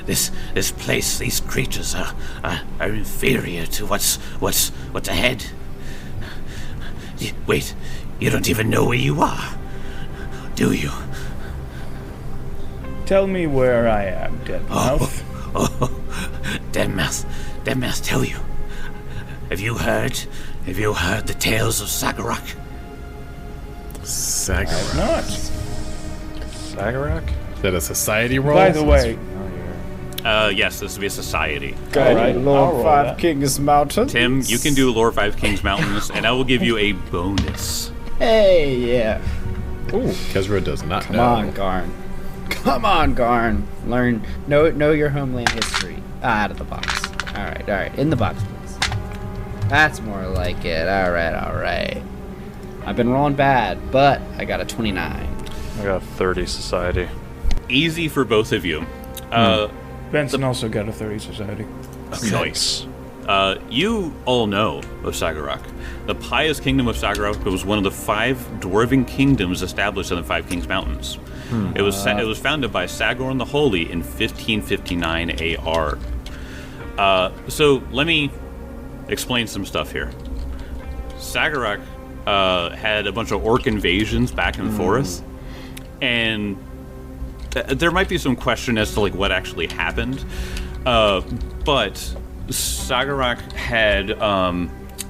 This place, these creatures are inferior to what's ahead. Wait, you don't even know where you are, do you? Tell me where I am, Deadmouth. Deadmouth, tell you. Have you heard the tales of Sagarak? Sagarak. Not. Sagarak? Is that a society roll? By the way, Yes, this would be a society. all right, I'll roll that. Kings Mountain. Tim, you can do Lore 5 Kings Mountains, and I will give you a bonus. Hey, yeah. Ooh, Kezra does not Come know. on, Garn. Come on, Garn. Learn, know your homeland history. Out of the box. All right. In the box, please. That's more like it. All right. I've been rolling bad, but I got a 29. I got 30 society. Easy for both of you. Benson also got a 30 society. Nice. You all know of Sagarak. The pious kingdom of Sagarak was one of the 5 dwarven kingdoms established in the 5 Kings Mountains. It was founded by Sagorn the Holy in 1559 AR. So let me explain some stuff here. Sagarak had a bunch of orc invasions back and forth, and there might be some question as to what actually happened, but Sagarak had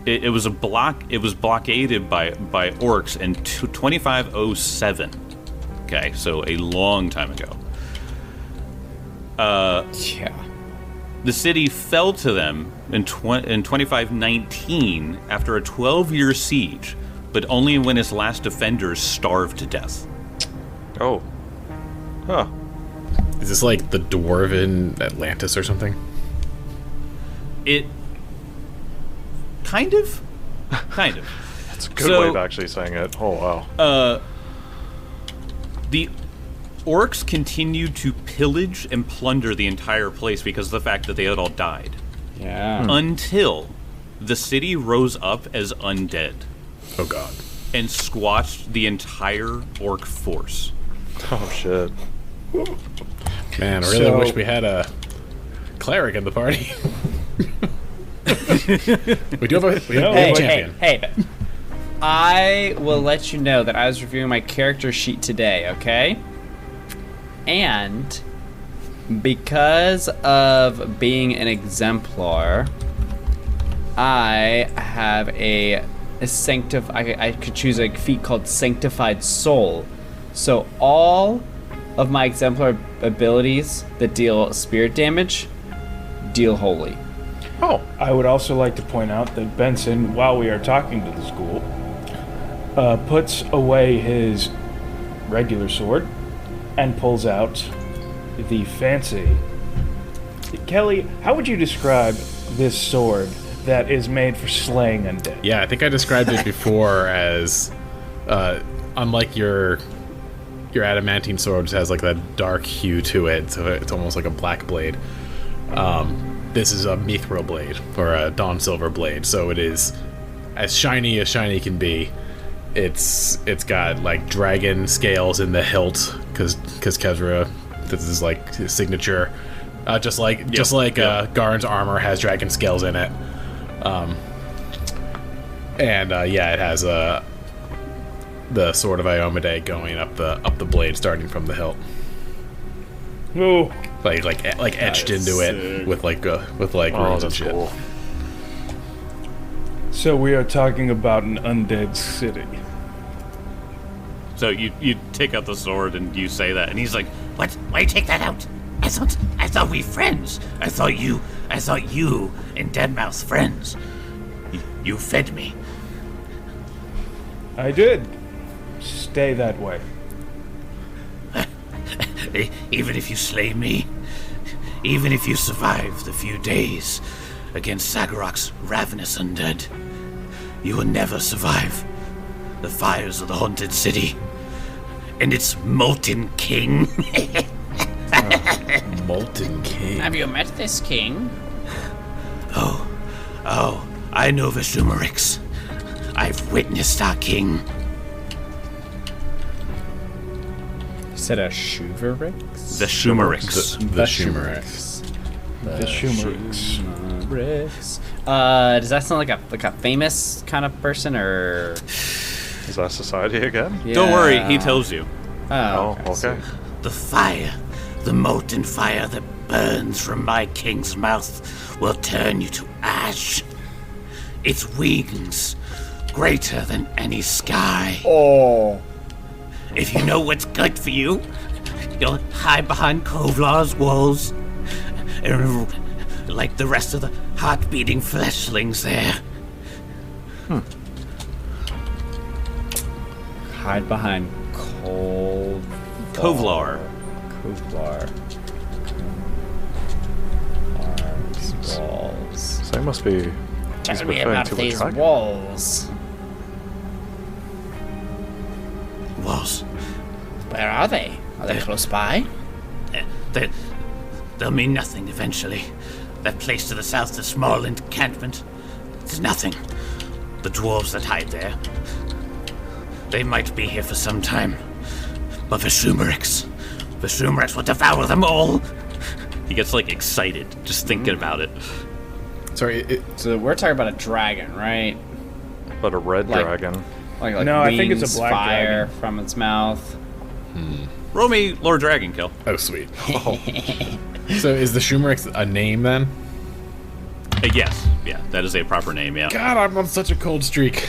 it was blockaded by orcs in 2507. Okay, so a long time ago. Yeah. The city fell to them in 2519 after a 12-year siege, but only when its last defenders starved to death. Oh. Huh. Is this like the dwarven Atlantis or something? It kind of. That's a good way of actually saying it. Oh, wow. The orcs continued to pillage and plunder the entire place because of the fact that they had all died. Yeah. Until the city rose up as undead Oh god. and squashed the entire orc force. Oh, shit. Man, I really wish we had a cleric in the party. we do have a champion. Hey. I will let you know that I was reviewing my character sheet today, okay? And Because of being an exemplar, I have I could choose a feat called Sanctified Soul. So all of my exemplar abilities that deal spirit damage deal holy. Oh, I would also like to point out that Benson, while we are talking to the school, puts away his regular sword and pulls out the fancy. Kelly, how would you describe this sword that is made for slaying undead? Yeah, I think I described it before as, unlike your adamantine sword, which has like that dark hue to it, so it's almost like a black blade. This is a mithril blade, or a dawn silver blade, so it is as shiny can be. It's got like dragon scales in the hilt, because Kezra, this is like his signature. Just like Garn's armor has dragon scales in it. It has the sword of Iomedae going up the blade, starting from the hilt. Oh, like etched into it with runes and shit. Cool. so we are talking about an undead city. So you take out the sword and you say that, and he's like, What? Why you take that out? I thought we friends. I thought you and Deadmouth's friends. You fed me. I did. Stay that way. Even if you slay me, even if you survive the few days against Sagarok's ravenous undead, you will never survive the fires of the haunted city and its molten king. Molten king. Have you met this king? Oh, I know Vishumarix. I've witnessed our king. You said a Shuvarix? the Shumarix. The Shumarix. The Shumarix. Does that sound like a famous kind of person, or? Is that society again? Don't worry, he Yeah. tells you. Oh, okay. The fire, the molten fire that burns from my king's mouth will turn you to ash. Its wings greater than any sky. Oh. If you know what's good for you, you'll hide behind Kovlar's walls, like the rest of the heart-beating fleshlings there. Hide behind Kovlar. Kovlar. Kovlar's walls. So he must be. Tell He's me referring about to a these dragon. walls. Walls. Where are they? Are they close by? They'll mean nothing eventually. That place to the south, the small encampment, it's nothing. The dwarves that hide there, they might be here for some time. But Vishumarix will devour them all. He gets like excited just thinking about it. Sorry, So we're talking about a dragon, right? But a red Like- dragon. Like No, I think it's a wings, black fire dragon. from its mouth. Roll me Lord Dragon Kill. oh sweet. So is the Shumarix a name then? Yes, yeah, that is a proper name. Yeah. God, I'm on such a cold streak.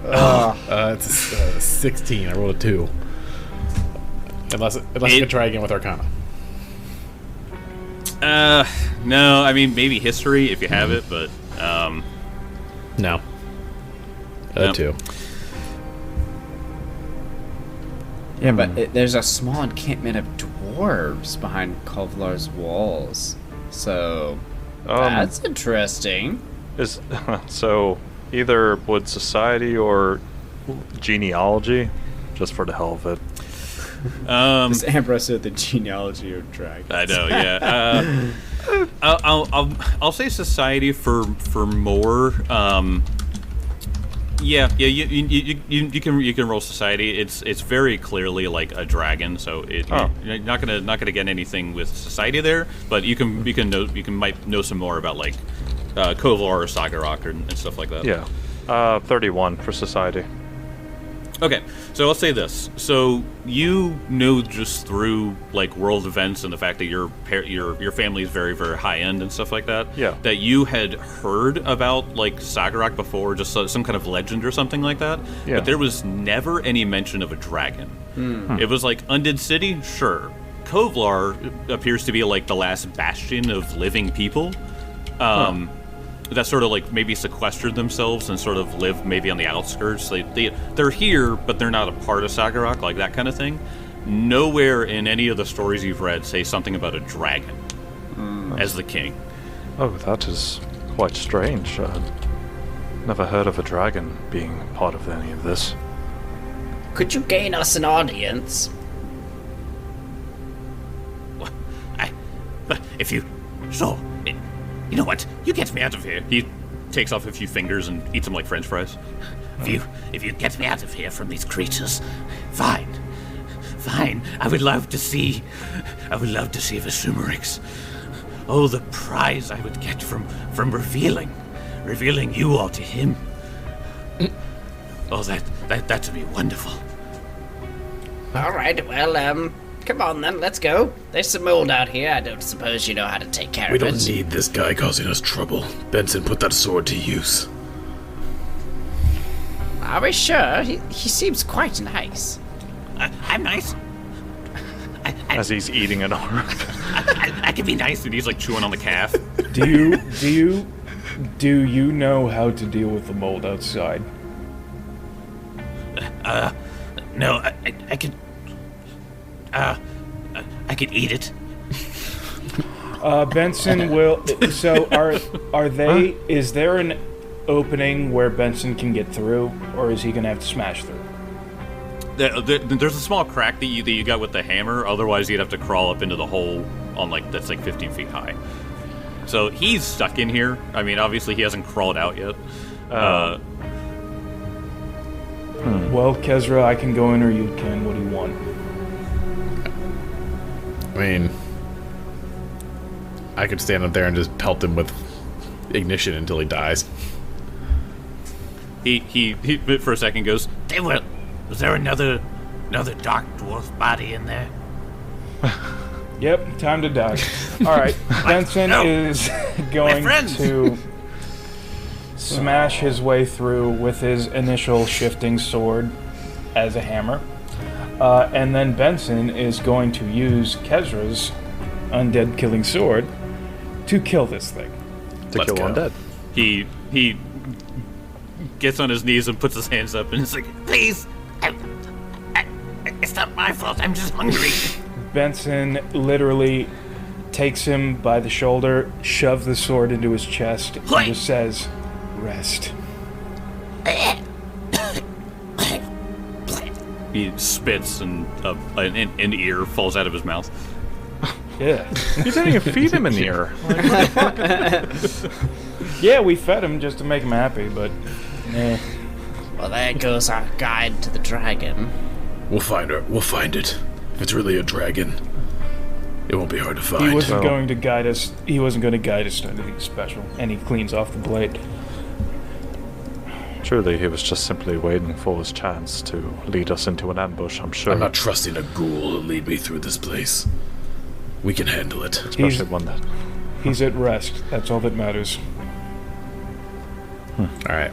It's 16. I rolled a 2. Unless you can try again with Arcana. No, I mean maybe history if you have it, but No. Nope. 2. Yeah, but there's a small encampment of dwarves behind Kovlar's walls. So that's interesting. Is so either wood society or genealogy, just for the hell of it. This Ambrose said the genealogy of dragons. I know, yeah. I'll say society for more. Yeah. You can roll society. It's very clearly like a dragon, so you're not gonna get anything with society there. But you might know some more about like Kovlar or Sagarok and stuff like that. Yeah, 31 for society. Okay, so I'll say this. So you know, just through like world events and the fact that your family is very, very high end and stuff like that. Yeah. That you had heard about like Zagorak before, just some kind of legend or something like that. Yeah. But there was never any mention of a dragon. It was like Undead City, sure. Kovlar appears to be like the last bastion of living people. That sort of like maybe sequestered themselves and sort of live maybe on the outskirts. They're here, but they're not a part of Zagorak, like that kind of thing. Nowhere in any of the stories you've read say something about a dragon as the king. Oh, that is quite strange. Never heard of a dragon being part of any of this. Could you gain us an audience? But if you... So, you know what? You get me out of here. He takes off a few fingers and eats them like French fries. If you get me out of here from these creatures, fine. Fine. I would love to see Vesumerix. Oh, the prize I would get from revealing you all to him. Oh, that'd be wonderful. All right, well, come on then, let's go. There's some mold out here. I don't suppose you know how to take care We of it. don't need this guy causing us trouble. Benson, put that sword to use. Are we sure? He seems quite nice. I'm nice. As he's eating an arm. I can be nice. And he's like chewing on the calf. Do you know how to deal with the mold outside? No, I could. I could eat it. Benson will. So are they? Is there an opening where Benson can get through, or is he gonna have to smash through? There's a small crack that you got with the hammer. Otherwise, you'd have to crawl up into the hole on that's like 15 feet high. So he's stuck in here. I mean, obviously he hasn't crawled out yet. Well, Kezra, I can go in or you can. What do you want? I mean, I could stand up there and just pelt him with ignition until he dies. He for a second goes, Was there another dark dwarf body in there? Yep, time to die. All right, Benson is going to smash his way through with his initial shifting sword as a hammer. And then Benson is going to use Kezra's undead killing sword to kill this thing. To kill undead. He gets on his knees and puts his hands up and is like, Please! It's not my fault, I'm just hungry. Benson literally takes him by the shoulder, shoves the sword into his chest, and just says, "Rest." He spits and an ear falls out of his mouth. Yeah. You didn't even feed him an ear. Yeah, we fed him just to make him happy, but Well, there goes our guide to the dragon. We'll find her. We'll find it. If it's really a dragon, it won't be hard to find. he wasn't going to guide us. He wasn't going to guide us to anything special. And he cleans off the blade. Truly, he was just simply waiting for his chance to lead us into an ambush, I'm sure. I'm not trusting a ghoul to lead me through this place. We can handle it. Especially one that... He's at rest. That's all that matters. All right.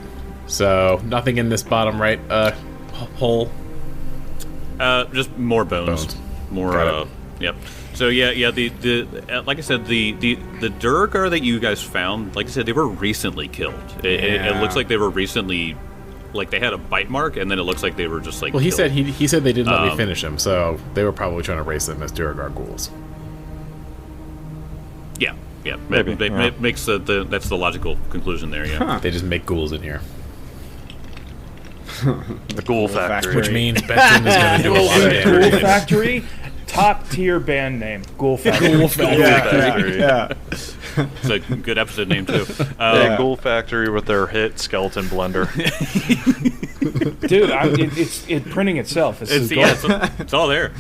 So nothing in this bottom right hole. Just more bones. More. Yep. So yeah. The like I said, the Duergar that you guys found, like I said, they were recently killed. It looks like they were recently, like they had a bite mark, and then it looks like they were just like. Well, he killed. said he said they didn't let me finish them, so they were probably trying to race them as Duergar ghouls. Yeah. Maybe, Makes that's the logical conclusion there. Yeah. They just make ghouls in here, The Ghoul Factory. which means Benson is going to do a lot of Ghoul damage. Factory, top tier band name. Ghoul Factory. Ghoul Factory. Yeah. It's a good episode name too. Yeah, Ghoul Factory with their hit Skeleton Blender. Dude, it's printing itself. It's all there.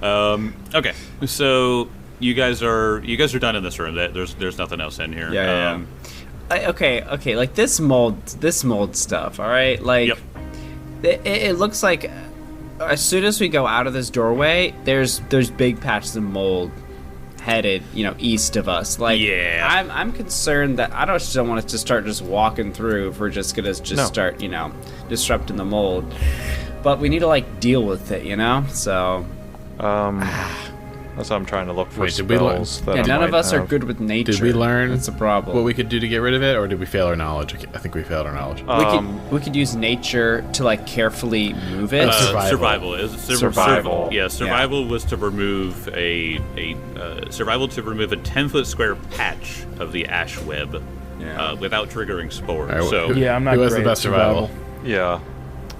Okay, so you guys are done in this room. There's nothing else in here. Okay, like this mold stuff, all right? Like, Yep. It looks like as soon as we go out of this doorway, there's big patches of mold headed, east of us. Like, yeah, I'm concerned that I just don't want us to start just walking through if we're just gonna start, disrupting the mold. But we need to deal with it, So. That's how I'm trying to look for Did we learn? spells. That None of us are good with nature. Did we learn? That's a problem. What we could do to get rid of it, or did we fail our knowledge? I think we failed our knowledge. We could use nature to carefully move it. Survival. Survival. Yeah, survival was to remove a 10-foot square patch of the ash web without triggering spores. Right, so yeah, I'm not who has great the best at survival. Yeah.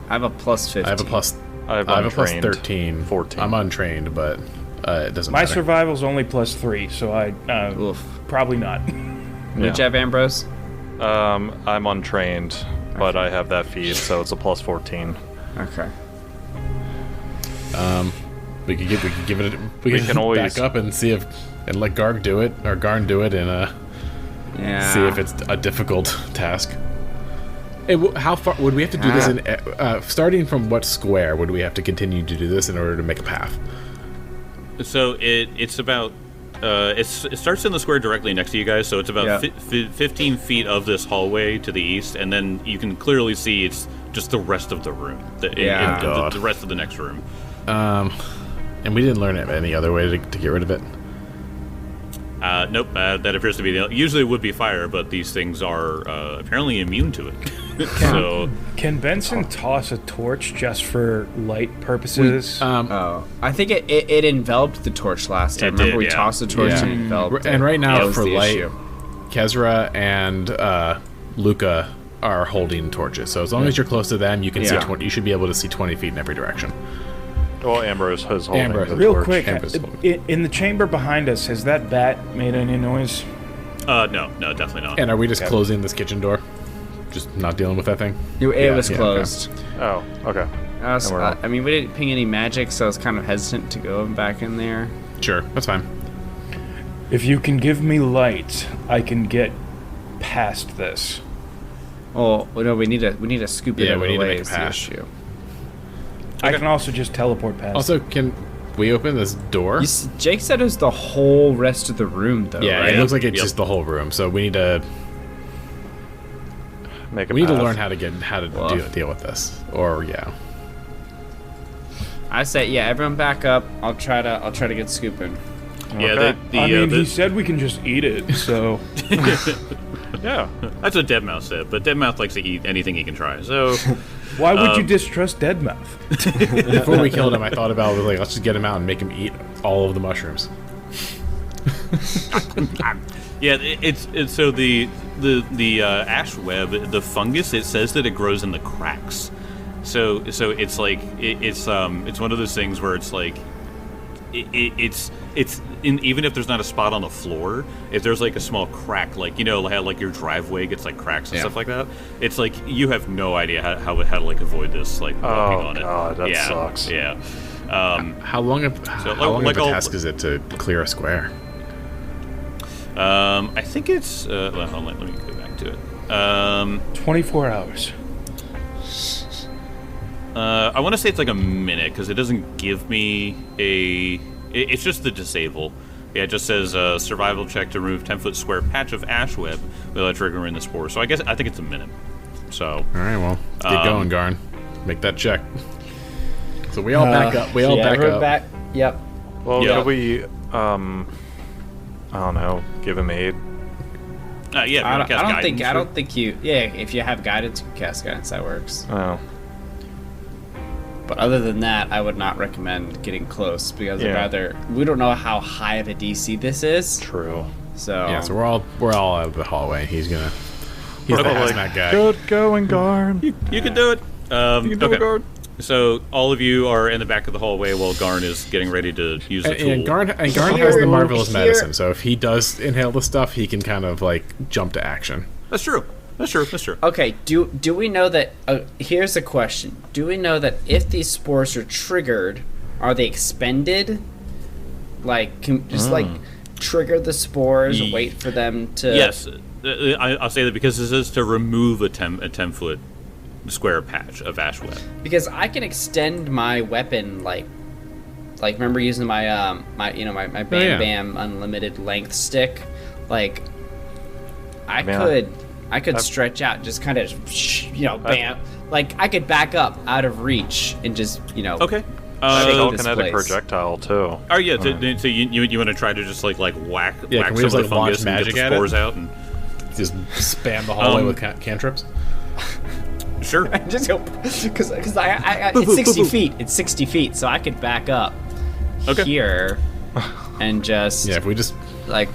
I have a plus 15. I have a plus. I have a plus untrained 13. 14. I'm untrained, but it doesn't My matter. survival's only plus 3, so I probably not. Did you have, Ambrose? I'm untrained, but I have that feat, so it's a plus 14. Okay. We could give it. We can can always back up and see if let Garg do it or Garn do it and see if it's a difficult task. Hey, how far would we have to do this? Starting from what square would we have to continue to do this in order to make a path? So it's about it starts in the square directly next to you guys. So it's about 15 feet of this hallway to the east, and then you can clearly see it's just the rest of the room. The rest of the next room. And we didn't learn any other way to get rid of it. Nope. That appears to be usually it would be fire, but these things are apparently immune to it. So Can Benson toss a torch just for light purposes? I think it enveloped the torch last time. Remember, we tossed the torch and enveloped it. And right now, for light, issue. Kezra and Luca are holding torches. So as long as you're close to them, you can see. You should be able to see 20 feet in every direction. Well, Ambrose is holding the Real torch. quick, in the chamber behind us, has that bat made any noise? No, definitely not. And are we just closing this kitchen door? Just not dealing with that thing? It was closed. Okay. Oh, okay. I mean, we didn't ping any magic, so I was kind of hesitant to go back in there. Sure, that's fine. If you can give me light, I can get past this. Oh, no, we need to scoop it we need to away. make a Is the path. issue. I can also just teleport past. Also, can we open this door? Jake said it was the whole rest of the room, though. Yeah, right? it looks like it's just the whole room. So we need to Make a we need to path. learn how to deal with this. Or I say, everyone back up. I'll try to get scooping. Yeah, he said we can just eat it, so... Yeah. That's what Deadmau5 said, but Deadmau5 likes to eat anything he can try, so... Why would you distrust Deadmau5? Before we killed him, I thought about let's just get him out and make him eat all of the mushrooms. Yeah, it's so the ash web, the fungus. It says that it grows in the cracks. So it's like it's one of those things where it's like it's even if there's not a spot on the floor, if there's a small crack, how your driveway gets cracks and stuff like that, it's you have no idea how to avoid this walking on it. Oh god, that sucks. Yeah. How long of a task is it to clear a square? I think it's hold on, let me go back to it. 24 hours. I want to say it's a minute because it doesn't give me it's just the disable. Yeah, it just says survival check to remove 10-foot square patch of ash web without triggering the spore. So I think it's a minute. So all right, well, get going, Garn. Make that check. So we all back up. We all back up. Yep. Well, could we I don't know, give him aid? Yeah, I don't think you. Yeah, if you have guidance, you can cast guidance. That works. Oh. But other than that, I would not recommend getting close because we don't know how high of a DC this is. True. So yeah, so we're all out of the hallway. He's the hazmat guy. Good going, Garn. You can do it. You can do it, Garn. So all of you are in the back of the hallway while Garn is getting ready to use the tool. And Garn has the marvelous medicine, so if he does inhale the stuff, he can kind of jump to action. That's true. Okay, do we know that... here's a question. Do we know that if these spores are triggered, are they expended? Trigger the spores, wait for them to... Yes. I'll say that because this is to remove a 10-foot square patch of ash web. Because I can extend my weapon like remember using my my Bam Bam unlimited length stick, like I could stretch out, just kind of bam, like I could back up out of reach and just okay. Telekinetic projectile too. Oh yeah, so you want to try to just like whack can we some just, of the fungus and magic get the spores out and just spam the hallway with cantrips? Sure. Just go because it's 60 feet. It's 60 feet, so I could back up here and just if we just like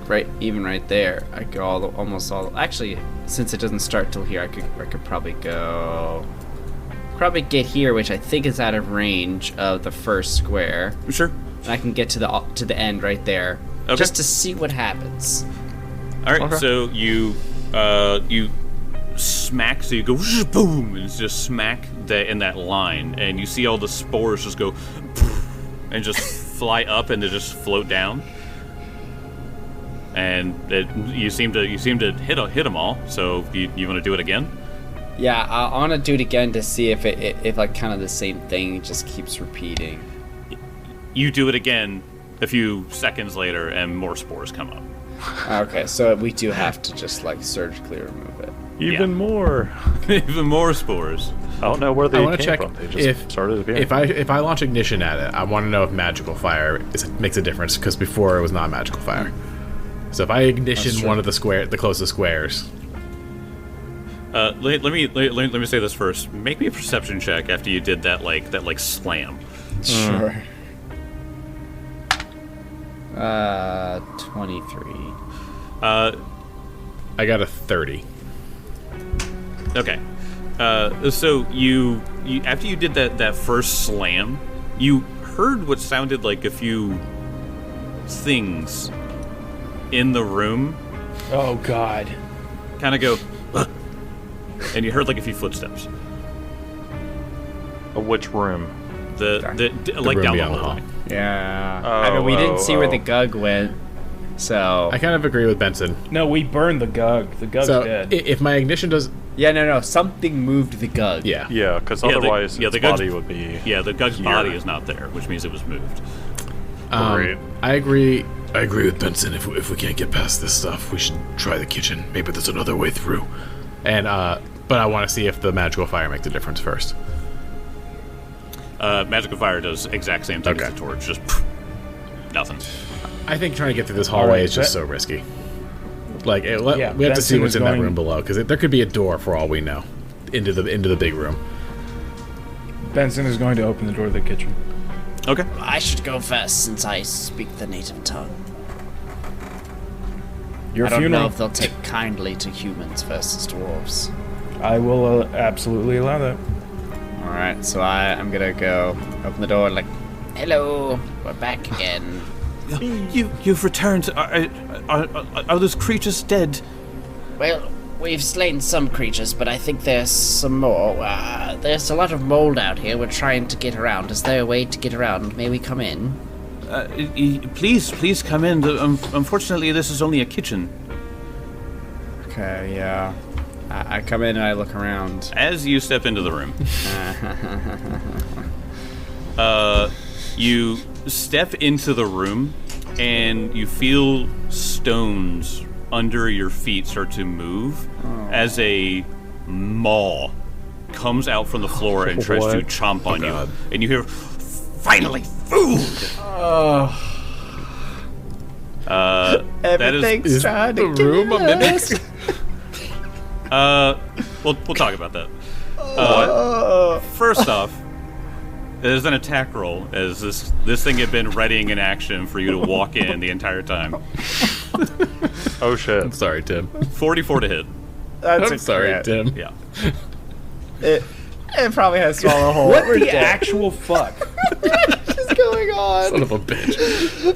right there. I go almost all. Actually, since it doesn't start till here, I could probably get here, which I think is out of range of the first square. Sure. And I can get to the end right there, just to see what happens. All right. Okay. So you smack. So you go boom, and just smack in that line, and you see all the spores just go and just fly up and they just float down. And you seem to hit them all. So you want to do it again? Yeah, I want to do it again to see if like kind of the same thing just keeps repeating. You do it again a few seconds later, and more spores come up. Okay, so we do have to just like surgically remove it. Even more spores. I don't know where they came check from. They just started again. If I launch ignition at it, I want to know if magical fire makes a difference, because before it was not magical fire. So if I ignition one of the closest squares. Let me say this first. Make me a perception check after you did that slam. Sure. 23. I got a 30. Okay. So you after you did that first slam, you heard what sounded like a few things in the room. Oh God. Kind of go, and you heard like a few footsteps. Which room? The like room down the beyond the hallway. hall. Yeah. I mean, we didn't see where the Gug went, so I kind of agree with Benson. No, we burned the Gug. The Gug's dead. If my ignition does... Yeah, no. Something moved the Gug. Yeah. Yeah, because otherwise its body would be... Yeah, the Gug's body is not there, which means it was moved. I agree with Benson. If we can't get past this stuff, we should try the kitchen. Maybe there's another way through. And but I want to see if the magical fire makes a difference first. Magical fire does exact same thing as the torch, just nothing. I think trying to get through this hallway is just so risky. Like, we have to see what's in that room below, because there could be a door for all we know into the big room. Benson is going to open the door to the kitchen. Okay. I should go first since I speak the native tongue. Your I don't funeral. know if they'll take kindly to humans versus dwarves. I will absolutely allow that. All right, so I'm gonna go open the door like, hello, we're back again. You've returned. Are those creatures dead? Well, we've slain some creatures, but I think there's some more. There's a lot of mold out here. We're trying to get around. Is there a way to get around? May we come in? Please come in. Unfortunately, this is only a kitchen. okay, yeah. I come in and I look around. As you step into the room, you step into the room, and you feel stones under your feet start to move as a maw comes out from the floor and tries to chomp on you. And you hear, "Finally, food!" Everything's trying to room a mimic. We'll talk about that. First off, there's an attack roll, as this thing had been readying in action for you to walk in the entire time. Oh shit! I'm sorry, Tim. 44 to hit. I'm sorry, Tim. Yeah. It probably has swallow hole. What the actual fuck? What is going on? Son of a bitch.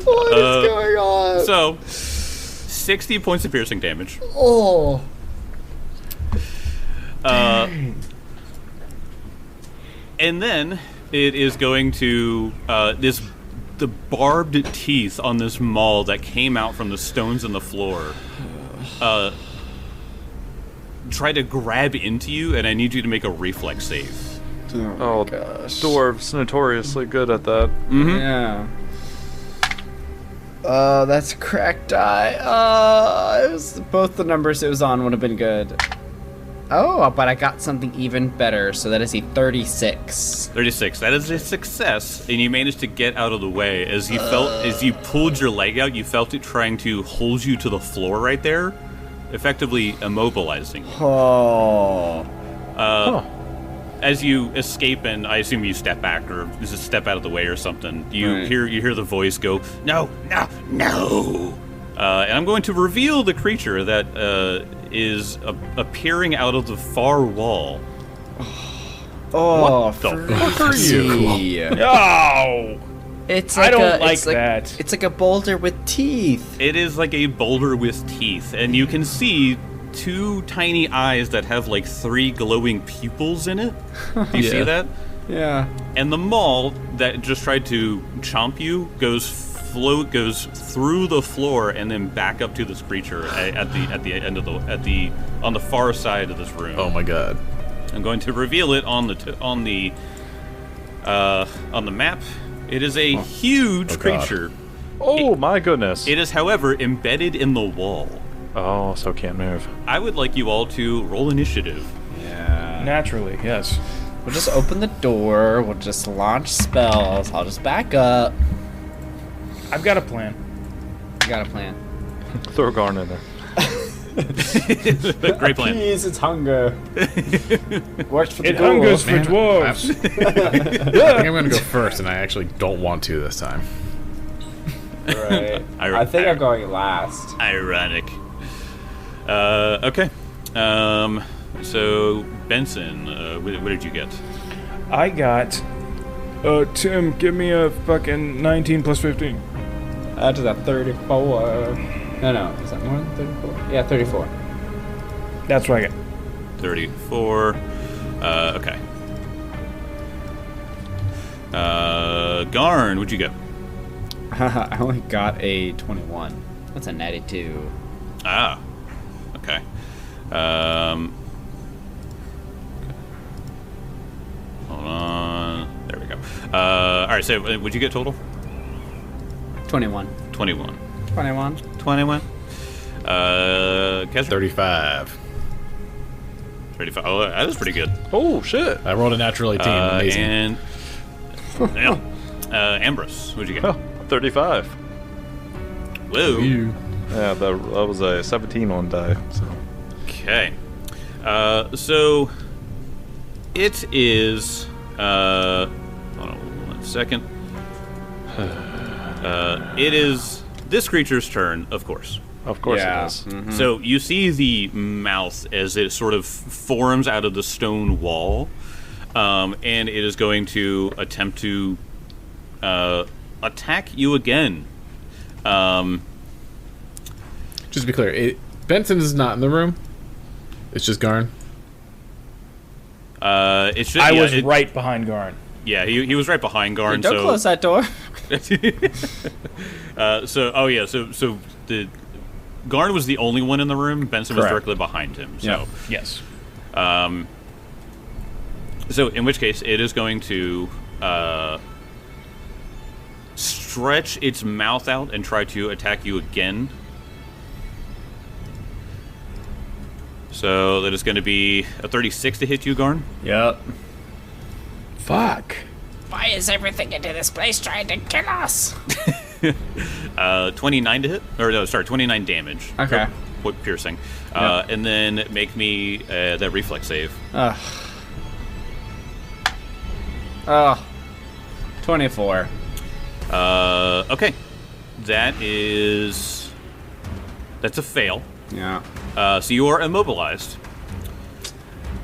What is going on? So, 60 points of piercing damage. Oh. And then it is going to the barbed teeth on this maul that came out from the stones in the floor. try to grab into you, and I need you to make a reflex save. Oh, gosh. Dwarves notoriously good at that. Mm-hmm. Yeah. That's a cracked die. It was both the numbers it was on would have been good. Oh, but I got something even better, so that is a 36. 36. That is a success, and you managed to get out of the way. As you pulled your leg out, you felt it trying to hold you to the floor right there, effectively immobilizing you. Oh. As you escape, and I assume you step back or just step out of the way or something, you hear the voice go, "No, no, no!" And I'm going to reveal the creature that is appearing out of the far wall. Oh, what the fuck are you? No! It's I like don't like that. It's like a boulder with teeth. It is like a boulder with teeth, and you can see 2 tiny eyes that have like 3 glowing pupils in it. Do you see that? Yeah. And the maul that just tried to chomp you goes through the floor and then back up to this creature at the end of on the far side of this room. Oh my god! I'm going to reveal it on the map. It is a huge creature. Oh my goodness! It is, however, embedded in the wall. Oh, so can't move. I would like you all to roll initiative. Yeah. Naturally, yes. We'll just open the door. We'll just launch spells. I'll just back up. I've got a plan. I got a plan. Throw Garn in there. Great plan. Please, it's hunger. Works for the It hungers for Man, dwarves. I think I'm gonna go first, and I actually don't want to this time. Right. I think I'm going last. Ironic. Okay. So Benson, what did you get? I got. Tim, give me a fucking 19 plus 15. That is a 34. No, is that more than 34? Yeah, 34. That's what I got. 34. Okay. Garn, what'd you get? I only got a 21. That's a natty 2. Ah. Okay. Hold on. There we go. Alright, so what'd you get total? 21. 21. 21. 21. Kesser? 35. 35. Oh, that is pretty good. Oh shit! I rolled a natural 18. Amazing. And yeah. Ambrose, what'd you get? Oh, 35. Whoa. Yeah, that was a 17 on die. So. Okay. So it is. Hold on 1 second. It is this creature's turn, of course. Of course Yeah. it is. Mm-hmm. So you see the mouth as it sort of forms out of the stone wall, and it is going to attempt to attack you again. Just to be clear, Benson is not in the room. It's just Garn. It's just, I was right behind Garn. Yeah, he was right behind Garn. Don't close that door. So the Garn was the only one in the room. Benson was Correct. directly behind him. So, Yes. so in which case, it is going to stretch its mouth out and try to attack you again. So that is going to be a 36 to hit you, Garn. Yep. Fuck. Why is everything into this place trying to kill us? 29 to hit, or no, sorry, 29 damage. Okay. Point piercing, and then make me that reflex save. Oh. 24. Okay, that's a fail. Yeah. So you are immobilized.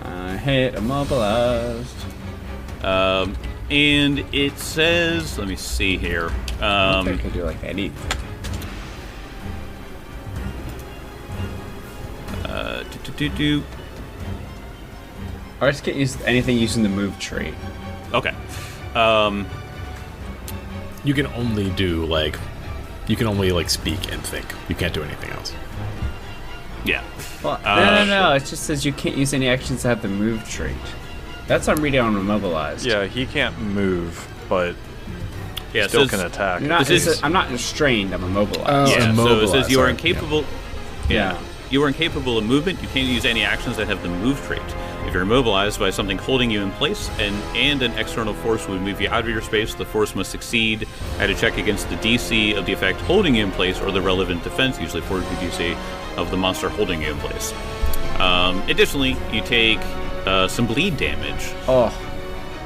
I hate immobilized. And it says, let me see here. I can do like anything. Or I just can't use anything using the move trait. Okay. You can only do you can only speak and think. You can't do anything else. Yeah. Well, no. It just says you can't use any actions that have the move trait. That's what I'm reading on Immobilized. Yeah, he can't move, but Yeah, still it says, can attack. I'm not restrained. I'm immobilized. Yeah, so it Immobilized, says you are sorry. incapable. Yeah. You are incapable of movement. You can't use any actions that have the move trait. If you're immobilized by something holding you in place and an external force would move you out of your space, the force must succeed at a check against the DC of the effect holding you in place or the relevant defense, usually 40 DC, of the monster holding you in place. Additionally, you take some bleed damage.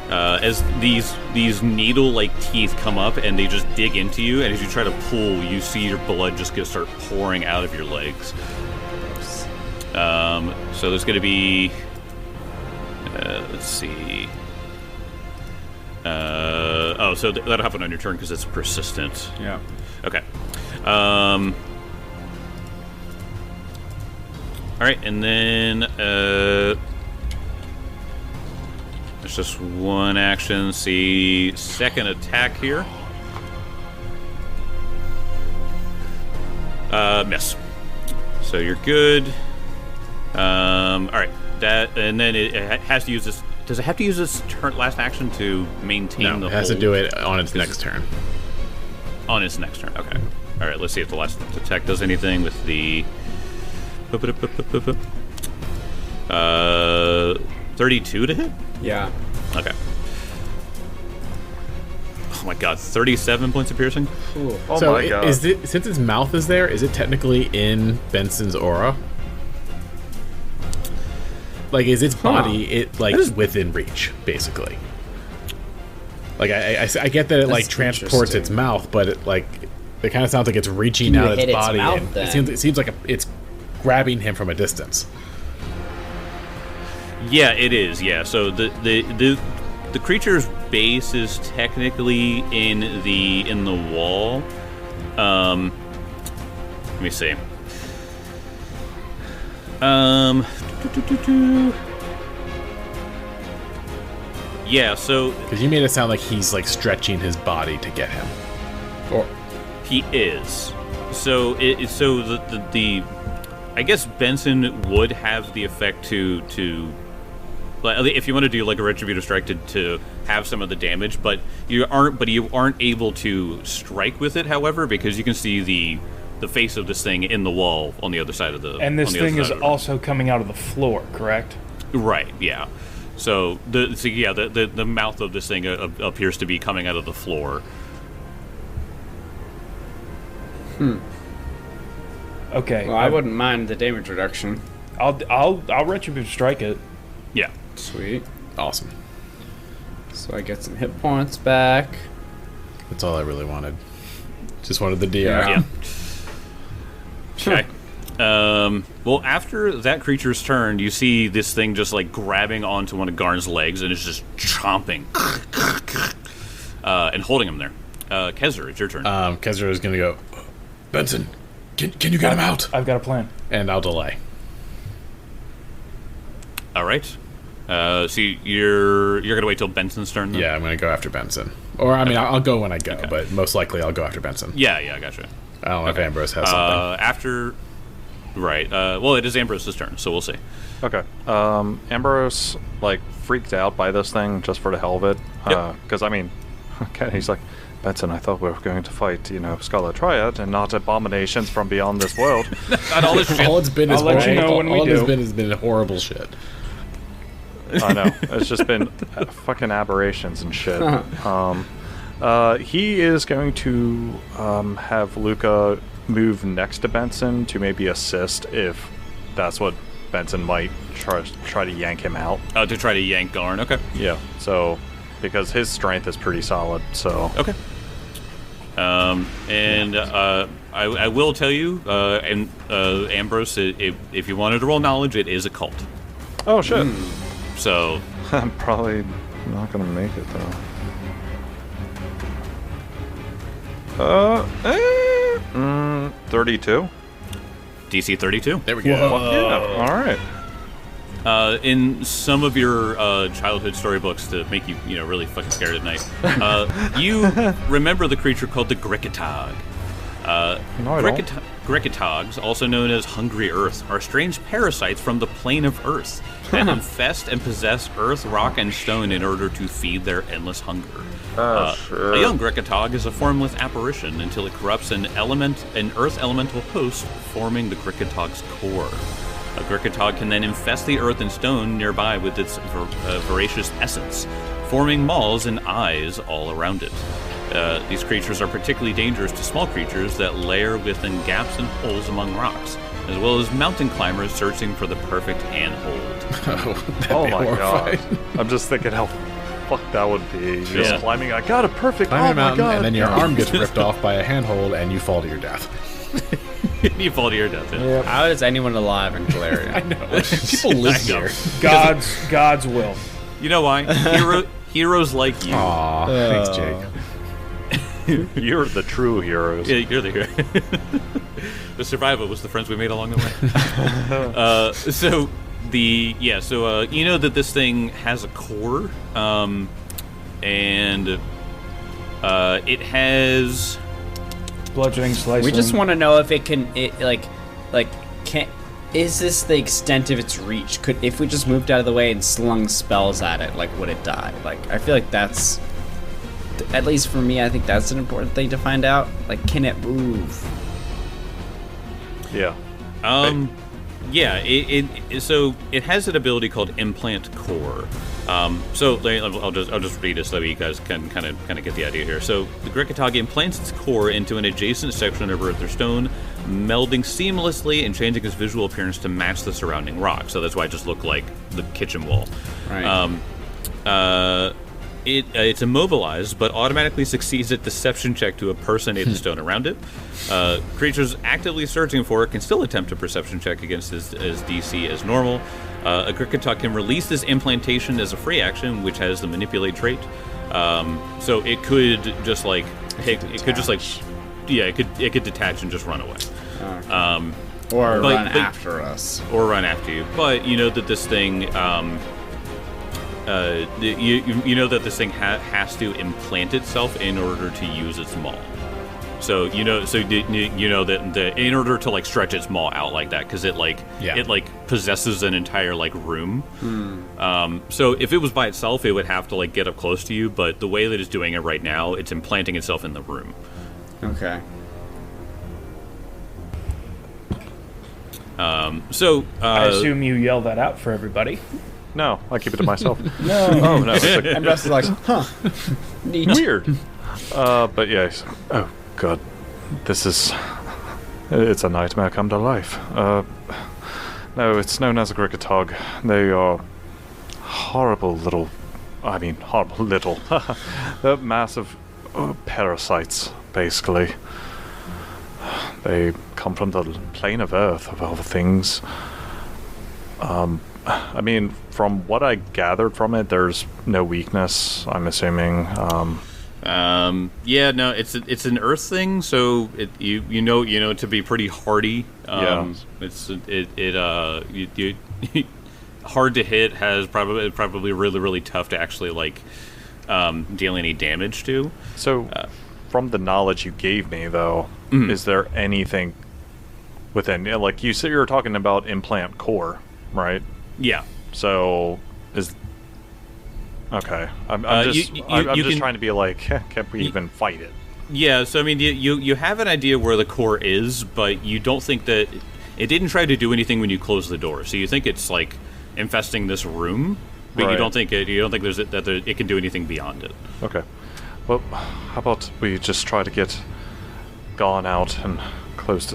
As these needle-like teeth come up and they just dig into you, and as you try to pull, you see your blood just start pouring out of your legs. So there's going to be, let's see. So that'll happen on your turn because it's persistent. Yeah. Okay. All right, and then there's just one action. See, second attack here. Miss. So you're good. All right. That, and then it has to use this. Does it have to use this last action to maintain the it has hold? to do it on its next turn. On its next turn. Okay. All right. Let's see if the last attack does anything with the. 32 to hit. Yeah. Okay. Oh my god, 37 points of piercing? Oh So my god. is it, since its mouth is there, is it technically in Benson's aura? Like, is its body within reach, basically? Like, I get that it like transports its mouth, but it kind of sounds like it's reaching Can you out hit its its body. mouth, And then? it seems like it's grabbing him from a distance. Yeah, it is. Yeah. So the creature's base is technically in the wall. Let me see. Yeah. So Because you made it sound like he's like stretching his body to get him. Or he is. So the I guess Benson would have the effect to like, if you want to do like a retributive strike to have some of the damage, but you aren't able to strike with it. However, because you can see the face of this thing in the wall on the other side of the. And this on the other thing side is of the room. also coming out of the floor, correct? Right. Yeah. So the mouth of this thing appears to be coming out of the floor. Okay. Well, I wouldn't mind the damage reduction. I'll retributive strike it. Yeah. Sweet. awesome. So I get some hit points back. That's all I really wanted. Just wanted the DR. Yeah. Okay. Well, after that creature's turn, you see this thing just like grabbing onto one of Garn's legs and it's just chomping and holding him there. Kezra, it's your turn. Kezra is going to go, Benson, can you get him out? I've got a plan. And I'll delay. All right. So you're gonna wait till Benson's turn. Then? Yeah, I'm going to go after Benson. Or, I mean, I'll go when I go, but most likely I'll go after Benson. Yeah, I gotcha. I don't know if Ambrose has something. After, right. Well, it is Ambrose's turn, so we'll see. Okay. Ambrose like freaked out by this thing just for the hell of it. Because I mean, okay, he's like, Benson, I thought we were going to fight, Scarlet Triad and not abominations from beyond this world. Not all this shit. All it's been is I'll let you know when we all do. has been horrible shit. I know. It's just been fucking aberrations and shit. He is going to have Luca move next to Benson to maybe assist if that's what Benson might try to yank him out. Oh, to try to yank Garn. Okay. Yeah. So, because his strength is pretty solid. So. Okay. I will tell you, Ambrose, if you wanted to roll knowledge, it is a cult. Oh shit. So I'm probably not gonna make it though. 32. DC 32. There we go. Yeah. All right. In some of your childhood storybooks to make you, really fucking scared at night, you remember the creature called the Gricketog. Gricketogs, also known as Hungry Earth, are strange parasites from the plane of Earth that infest and possess earth, rock, and stone in order to feed their endless hunger. A young Gricketog is a formless apparition until it corrupts an earth elemental host, forming the Gricketog's core. A Gricketog can then infest the earth and stone nearby with its voracious essence, forming maws and eyes all around it. These creatures are particularly dangerous to small creatures that lair within gaps and holes among rocks, as well as mountain climbers searching for the perfect handhold. Oh my god. I'm just thinking how fucked that would be. Just climbing, I got a perfect climb a mountain, and then your arm gets ripped off by a handhold, and you fall to your death. You fall to your death. Yep. How is anyone alive in Galarian? I know. People live here. God's will. You know why? Heroes like you. Aw, thanks, Jake. You're the true heroes. Yeah, you're the hero. The survival was the friends we made along the way. So you know that this thing has a core, and it has bludgeoning, slicing. We just want to know if it can, is this the extent of its reach? If we just moved out of the way and slung spells at it, like, would it die? Like, I feel like that's, at least for me, I think that's an important thing to find out. Like, can it move? Yeah. So it has an ability called Implant Core. I'll just read it so that you guys can kind of get the idea here. So the Gricketog implants its core into an adjacent section of earth or stone, melding seamlessly and changing its visual appearance to match the surrounding rock. So that's why it just looked like the kitchen wall. Right. It's immobilized, but automatically succeeds at deception check to impersonate the stone around it. Creatures actively searching for it can still attempt a perception check against its DC as normal. A Gricketog can release this implantation as a free action, which has the manipulate trait. So it could just it could detach and just run away. Or run after us. Or run after you. But you know that this thing. You know that this thing has to implant itself in order to use its maw. So you know that in order to like stretch its maw out like that, because it possesses an entire like room. So if it was by itself, it would have to like get up close to you. But the way that it's doing it right now, it's implanting itself in the room. Okay. I assume you yell that out for everybody. No, I keep it to myself. No. Oh no. And Russ is like, huh. Neat. Weird. But yes. Oh god. It's a nightmare come to life. No, it's known as a Gricketog. They are horrible little. They're massive parasites, basically. They come from the plane of Earth, of all things. I mean, from what I gathered from it, there's no weakness, I'm assuming. It's an Earth thing, so you know to be pretty hardy. It's hard to hit, has probably really really tough to actually like deal any damage to. So, from the knowledge you gave me, though, is there anything within? Like you said, you were talking about implant core, right? Yeah. So okay. I'm just trying to be like, can we even fight it? Yeah. So I mean, you have an idea where the core is, but you don't think that it didn't try to do anything when you close the door. So you think it's like infesting this room, but right. you don't think it can do anything beyond it. Okay. Well, how about we just try to get Gone out and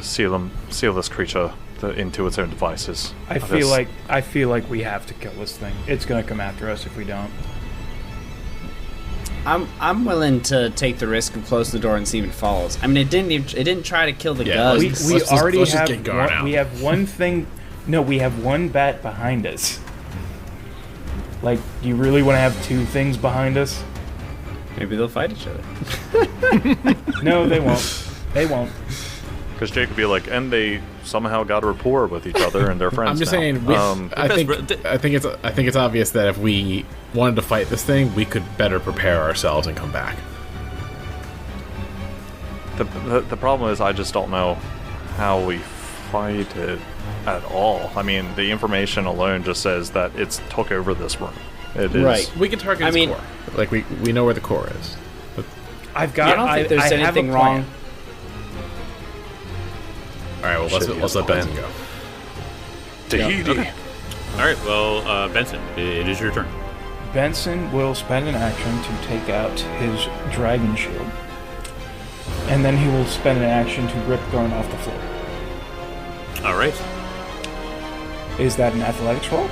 seal this creature into its own devices. I feel like we have to kill this thing. It's gonna come after us if we don't. I'm willing to take the risk of closing the door and see if it follows. I mean, it didn't try to kill the ghosts. We have one thing. No, we have one bat behind us. Like, do you really want to have two things behind us? Maybe they'll fight each other. No, they won't. They won't. Because Jake would be like, and they somehow got a rapport with each other and their friends. I'm just now. saying. I think it's obvious that if we wanted to fight this thing, we could better prepare ourselves and come back. The problem is I just don't know how we fight it at all. I mean, the information alone just says that it's took over this room. It is. Right. We can target its core. Like, we know where the core is. I've got. I don't think there's I have a anything plan. wrong. All right, well, let's let Benson go. Okay. All right, well, Benson, it is your turn. Benson will spend an action to take out his dragon shield. And then he will spend an action to rip Garn off the floor. All right. Is that an athletics roll?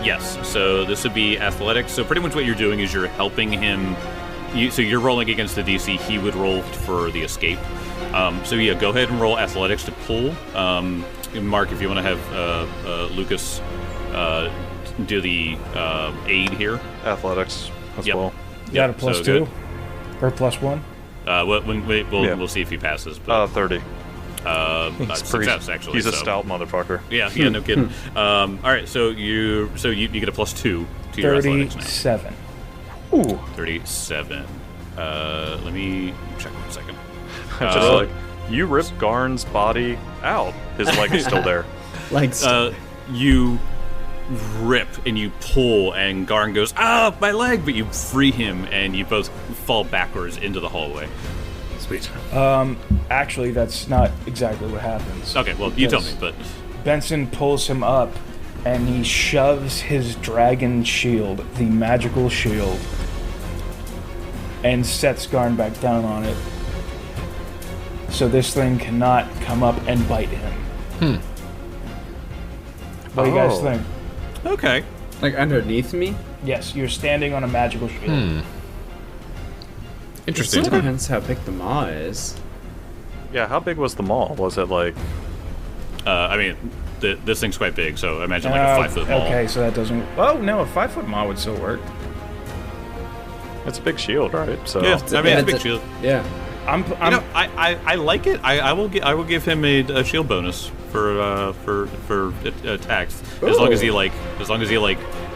Yes. So this would be athletics. So pretty much what you're doing is you're helping him. So you're rolling against the DC. He would roll for the escape. So yeah, go ahead and roll athletics to pull. Mark, if you want to have Lucas do the aid here. Athletics as Yep. well. You got a plus so 2? good. Or plus 1? We'll see if he passes. But, 30. success actually. He's a so. stout motherfucker. Yeah, no kidding. All right, so you get a plus 2 to your athletics now. 37. Ooh. 37. Let me check 1 second. Just like, you ripped Garn's body out. His leg is still there. You rip and you pull, and Garn goes, "Ah, my leg!" But you free him, and you both fall backwards into the hallway. Sweet. Actually, that's not exactly what happens. Okay, well, you tell me, but Benson pulls him up, and he shoves his dragon shield, the magical shield, and sets Garn back down on it. So this thing cannot come up and bite him. What do you guys think? okay. Like underneath me? Yes, you're standing on a magical shield. Interesting. It depends how big the maw is. Yeah, how big was the mall? Was it like... I mean, this thing's quite big, so I imagine like a 5-foot mall. Okay, so that doesn't... Oh, no, a 5-foot maw would still work. It's a big shield, right? So Yeah, I mean, it's a big shield. Yeah. I like it. I will give him a shield bonus for attacks as long as he like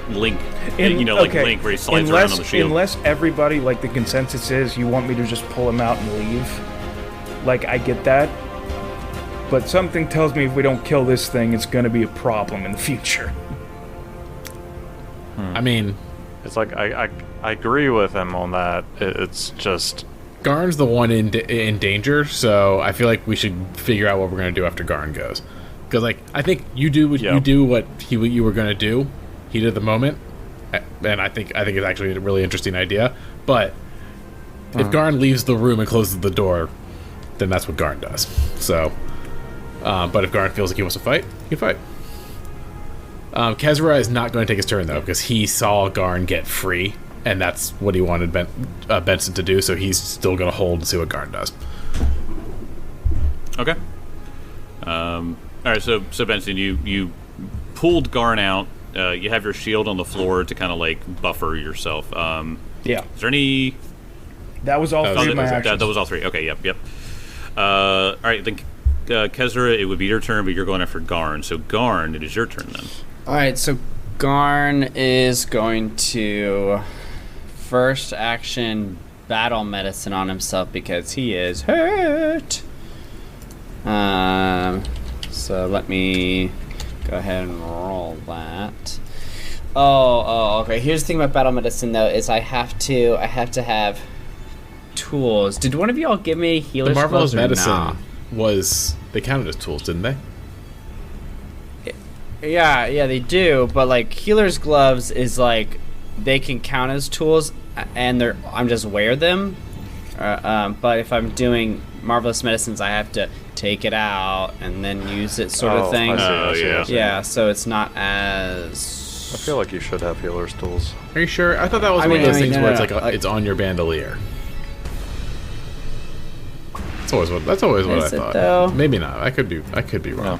Link, Link where he slides around on the shield. Unless everybody, like, the consensus is you want me to just pull him out and leave. Like, I get that. But something tells me if we don't kill this thing, it's going to be a problem in the future. I mean, it's like I agree with him on that. It's just... Garn's the one in danger, so I feel like we should figure out what we're going to do after Garn goes. Because, like, I think you do what you were going to do. Heat of the moment, and I think it's actually a really interesting idea. But if Garn leaves the room and closes the door, then that's what Garn does. So, but if Garn feels like he wants to fight, he can fight. Kezra is not going to take his turn though, because he saw Garn get free, and that's what he wanted Benson to do. So he's still going to hold and see what Garn does. Okay. All right. So Benson, you pulled Garn out. You have your shield on the floor to kind of like buffer yourself. Yeah. Is there any? That was all three of my actions. That was all three. Okay. Yep. All right. Then Kezra, it would be your turn, but you're going after Garn. So Garn, it is your turn then. All right. So Garn is going to first action battle medicine on himself because he is hurt. So let me go ahead and roll that. Oh, okay. Here's the thing about battle medicine though, is I have to have tools. Did one of y'all give me healer's The Marvelous gloves or Medicine nah? they counted as tools, didn't they? Yeah, they do. But like healer's gloves is like they can count as tools, and I'm just wear them. But if I'm doing Marvelous Medicines, I have to take it out and then use it, sort of thing. I see. Yeah, so it's not as. I feel like you should have healer's tools. Are you sure? I thought that was one of those things where it's like it's on your bandolier. That's always what I thought. Though? Maybe not. I could be wrong. No.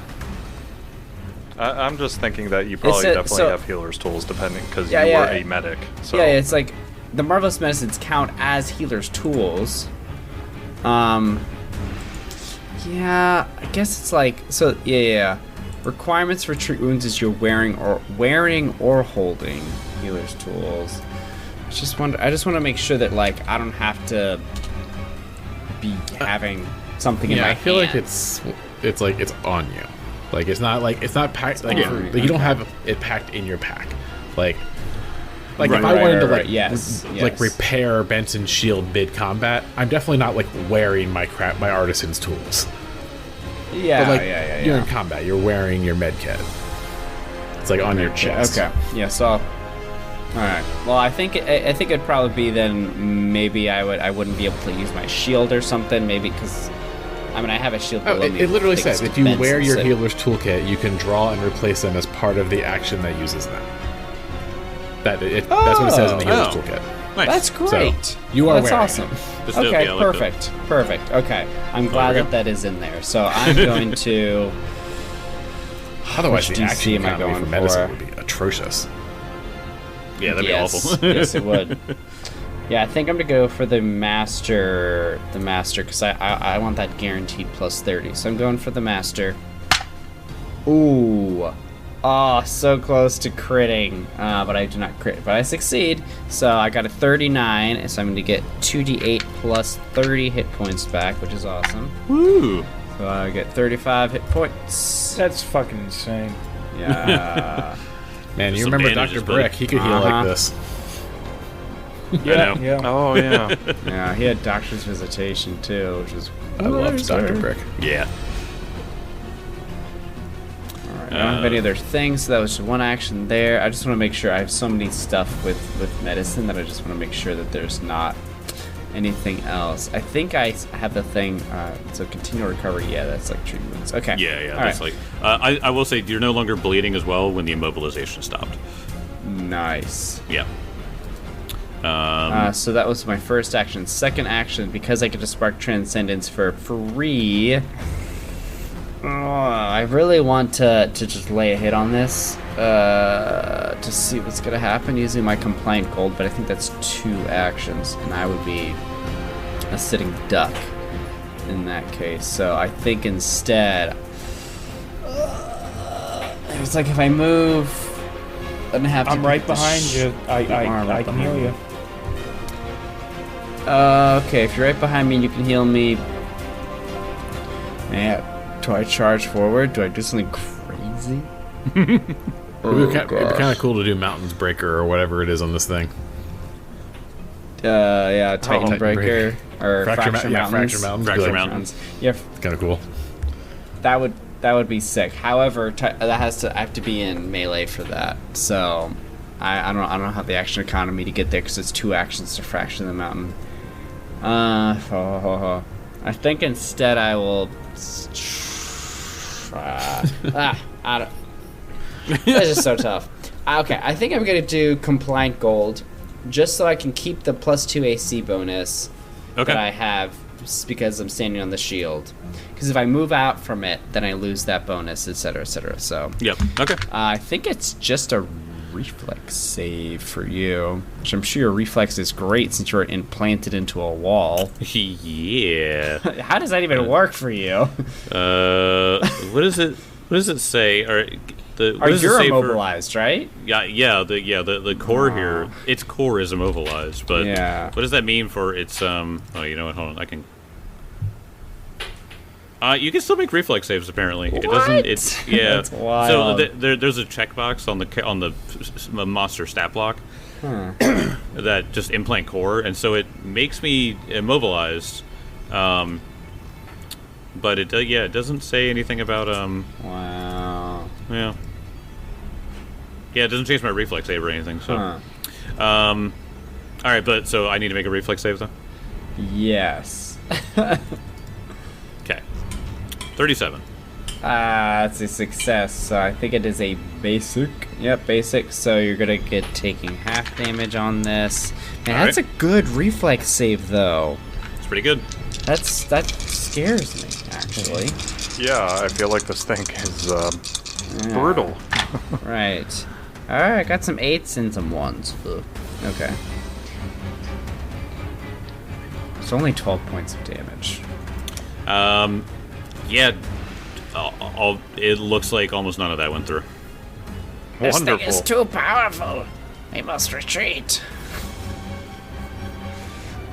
I'm just thinking that you probably definitely have healer's tools, depending, because you were a medic. So. Yeah, it's like the Marvelous Medicines count as healer's tools. Yeah, I guess it's like so. Yeah. Requirements for treat wounds is you're wearing or holding healer's tools. I just want to make sure that like I don't have to be having something in my I feel like hand. it's like it's on you. Like it's not packed. Like, like you don't have it packed in your pack. Like if I wanted to like repair Benson's shield mid combat, I'm definitely not like wearing my artisan's tools. Yeah, But like yeah. you're in combat, you're wearing your med kit. It's like on your chest. Okay. Yeah. So, all right. Well, I think it'd probably be then maybe I wouldn't be able to use my shield or something. Maybe because I mean I have a shield. Oh, below me it literally with says things if you to wear your Benson, healer's toolkit, you can draw and replace them as part of the action that uses them. That's what it says in the healer's toolkit. Nice. That's great. So, you are That's wearing awesome. This dope, Okay, yeah, I like that. perfect. Okay, I'm glad we go. that is in there. So I'm going to. Otherwise, Which the DC action am I economy going for medicine for? would be atrocious. Yeah, that'd yes. be awful. Yes, it would. Yeah, I think I'm gonna go for the master, because I want that guaranteed plus 30. So I'm going for the master. Ooh, oh, so close to critting, but I do not crit, but I succeed. So I got a 39, so I'm gonna get 2d8 plus 30 hit points back, which is awesome. Woo! So I get 35 hit points. That's fucking insane. Yeah. Man, you Some remember bandages, Dr. buddy. Brick? He could heal like this. know. Yeah. Oh yeah. Yeah, he had doctor's visitation too, which is. I love Dr. Brick. Yeah. I don't have any other things, so that was just one action there. I just want to make sure I have so many stuff with medicine that I just want to make sure that there's not anything else. I think I have the thing, so continual recovery, yeah, that's like treatments. Okay. Yeah. All That's right. like. I will say you're no longer bleeding as well when the immobilization stopped. Nice. Yeah. So that was my first action. Second action, because I get to spark transcendence for free. I really want to just lay a hit on this to see what's gonna happen using my compliant gold, but I think that's 2 actions, and I would be a sitting duck in that case. So I think instead, it's like if I move, I'm gonna have to. I'm right behind you. I can heal you. Okay, if you're right behind me and you can heal me. Man, do I charge forward? Do I do something crazy? It'd be kind of cool to do Mountains Breaker or whatever it is on this thing. Yeah, Titan Titan Breaker or Fracture Mountains. Fracture Mountains. Fracture Like, Mountains. Yeah, It's kind of cool. that would be sick. However, I have to be in melee for that. So I don't have the action economy to get there because it's 2 actions to fracture the mountain. I think instead I will. I don't. This is so tough. Okay, I think I'm gonna do compliant gold, just so I can keep the +2 AC bonus that I have because I'm standing on the shield. Because if I move out from it, then I lose that bonus, etc., etc. So. Yep. Okay. I think it's just a reflex save for you, which I'm sure your reflex is great since you're implanted into a wall. Yeah. How does that even work for you? What does it? What does it say? You're immobilized, right? Yeah. The core here. Its core is immobilized, but Yeah. what does that mean for its? Oh, you know what? Hold on. I can. You can still make reflex saves. Apparently, it doesn't. It's yeah. That's wild. So there's a checkbox on the monster stat block that just implant core, and so it makes me immobilized. But it doesn't say anything about Wow. yeah. Yeah, it doesn't change my reflex save or anything. So all right, but so I need to make a reflex save though. Yes. Okay. 37. That's a success. So I think it is a basic. Yep, basic. So you're gonna get taking half damage on this. Man, that's a good reflex save, though. It's pretty good. That scares me, actually. Yeah, I feel like this thing is brutal. Right. All right, got some 8s and some 1s. Ugh. Okay. It's only 12 points of damage. Yeah. It looks like almost none of that went through. This thing Wonderful. is too powerful. We must retreat.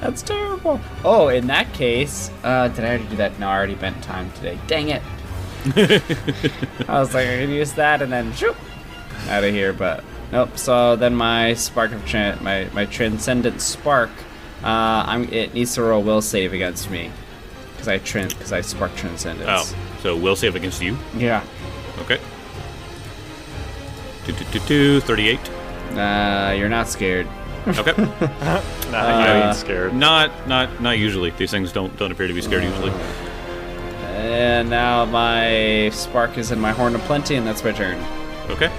That's terrible. Oh, in that case, did I already do that? No, I already bent time today. Dang it. I was like, I could use that and then shoot out of here, but nope. So then my spark of my transcendent spark, it needs to roll will save against me because I spark transcendence. Oh, so will save against you? Yeah. Okay. 38. You're not scared. Okay. Nah, you ain't scared. Not usually. These things don't appear to be scared usually. And now my spark is in my Horn of Plenty, and that's my turn. Okay.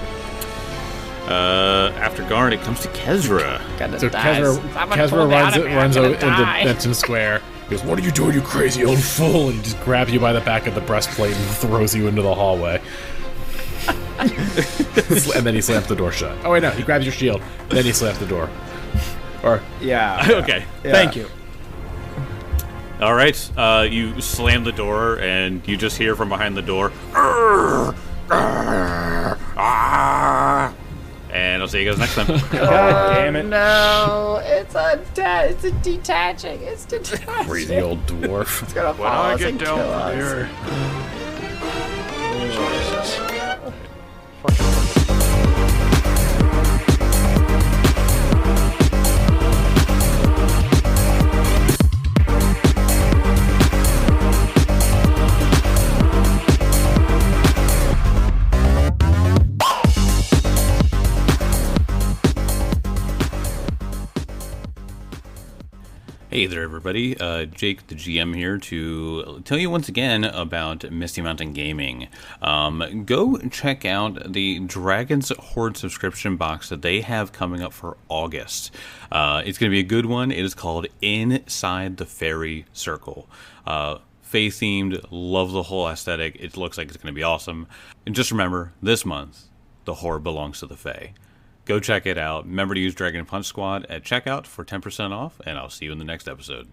After Garn, it comes to Kezra. So Kezra runs into Benson Square. He goes, "What are you doing, you crazy old fool?" And just grabs you by the back of the breastplate and throws you into the hallway. And then he slams the door shut. Oh wait, no, he grabs your shield. Then he slams the door. Or yeah. Okay. Yeah. Thank you. All right. You slam the door, and you just hear from behind the door. And I'll see you guys next time. God damn it. No, it's detaching. It's detaching. Crazy old dwarf. It's gonna follow us and kill us. Hey there, everybody. Jake, the GM here, to tell you once again about Misty Mountain Gaming. Go check out the Dragon's Horde subscription box that they have coming up for August. It's going to be a good one. It is called Inside the Fairy Circle. Fae-themed, love the whole aesthetic. It looks like it's going to be awesome. And just remember, this month, the Horde belongs to the Fae. Go check it out. Remember to use Dragon Punch Squad at checkout for 10% off, and I'll see you in the next episode.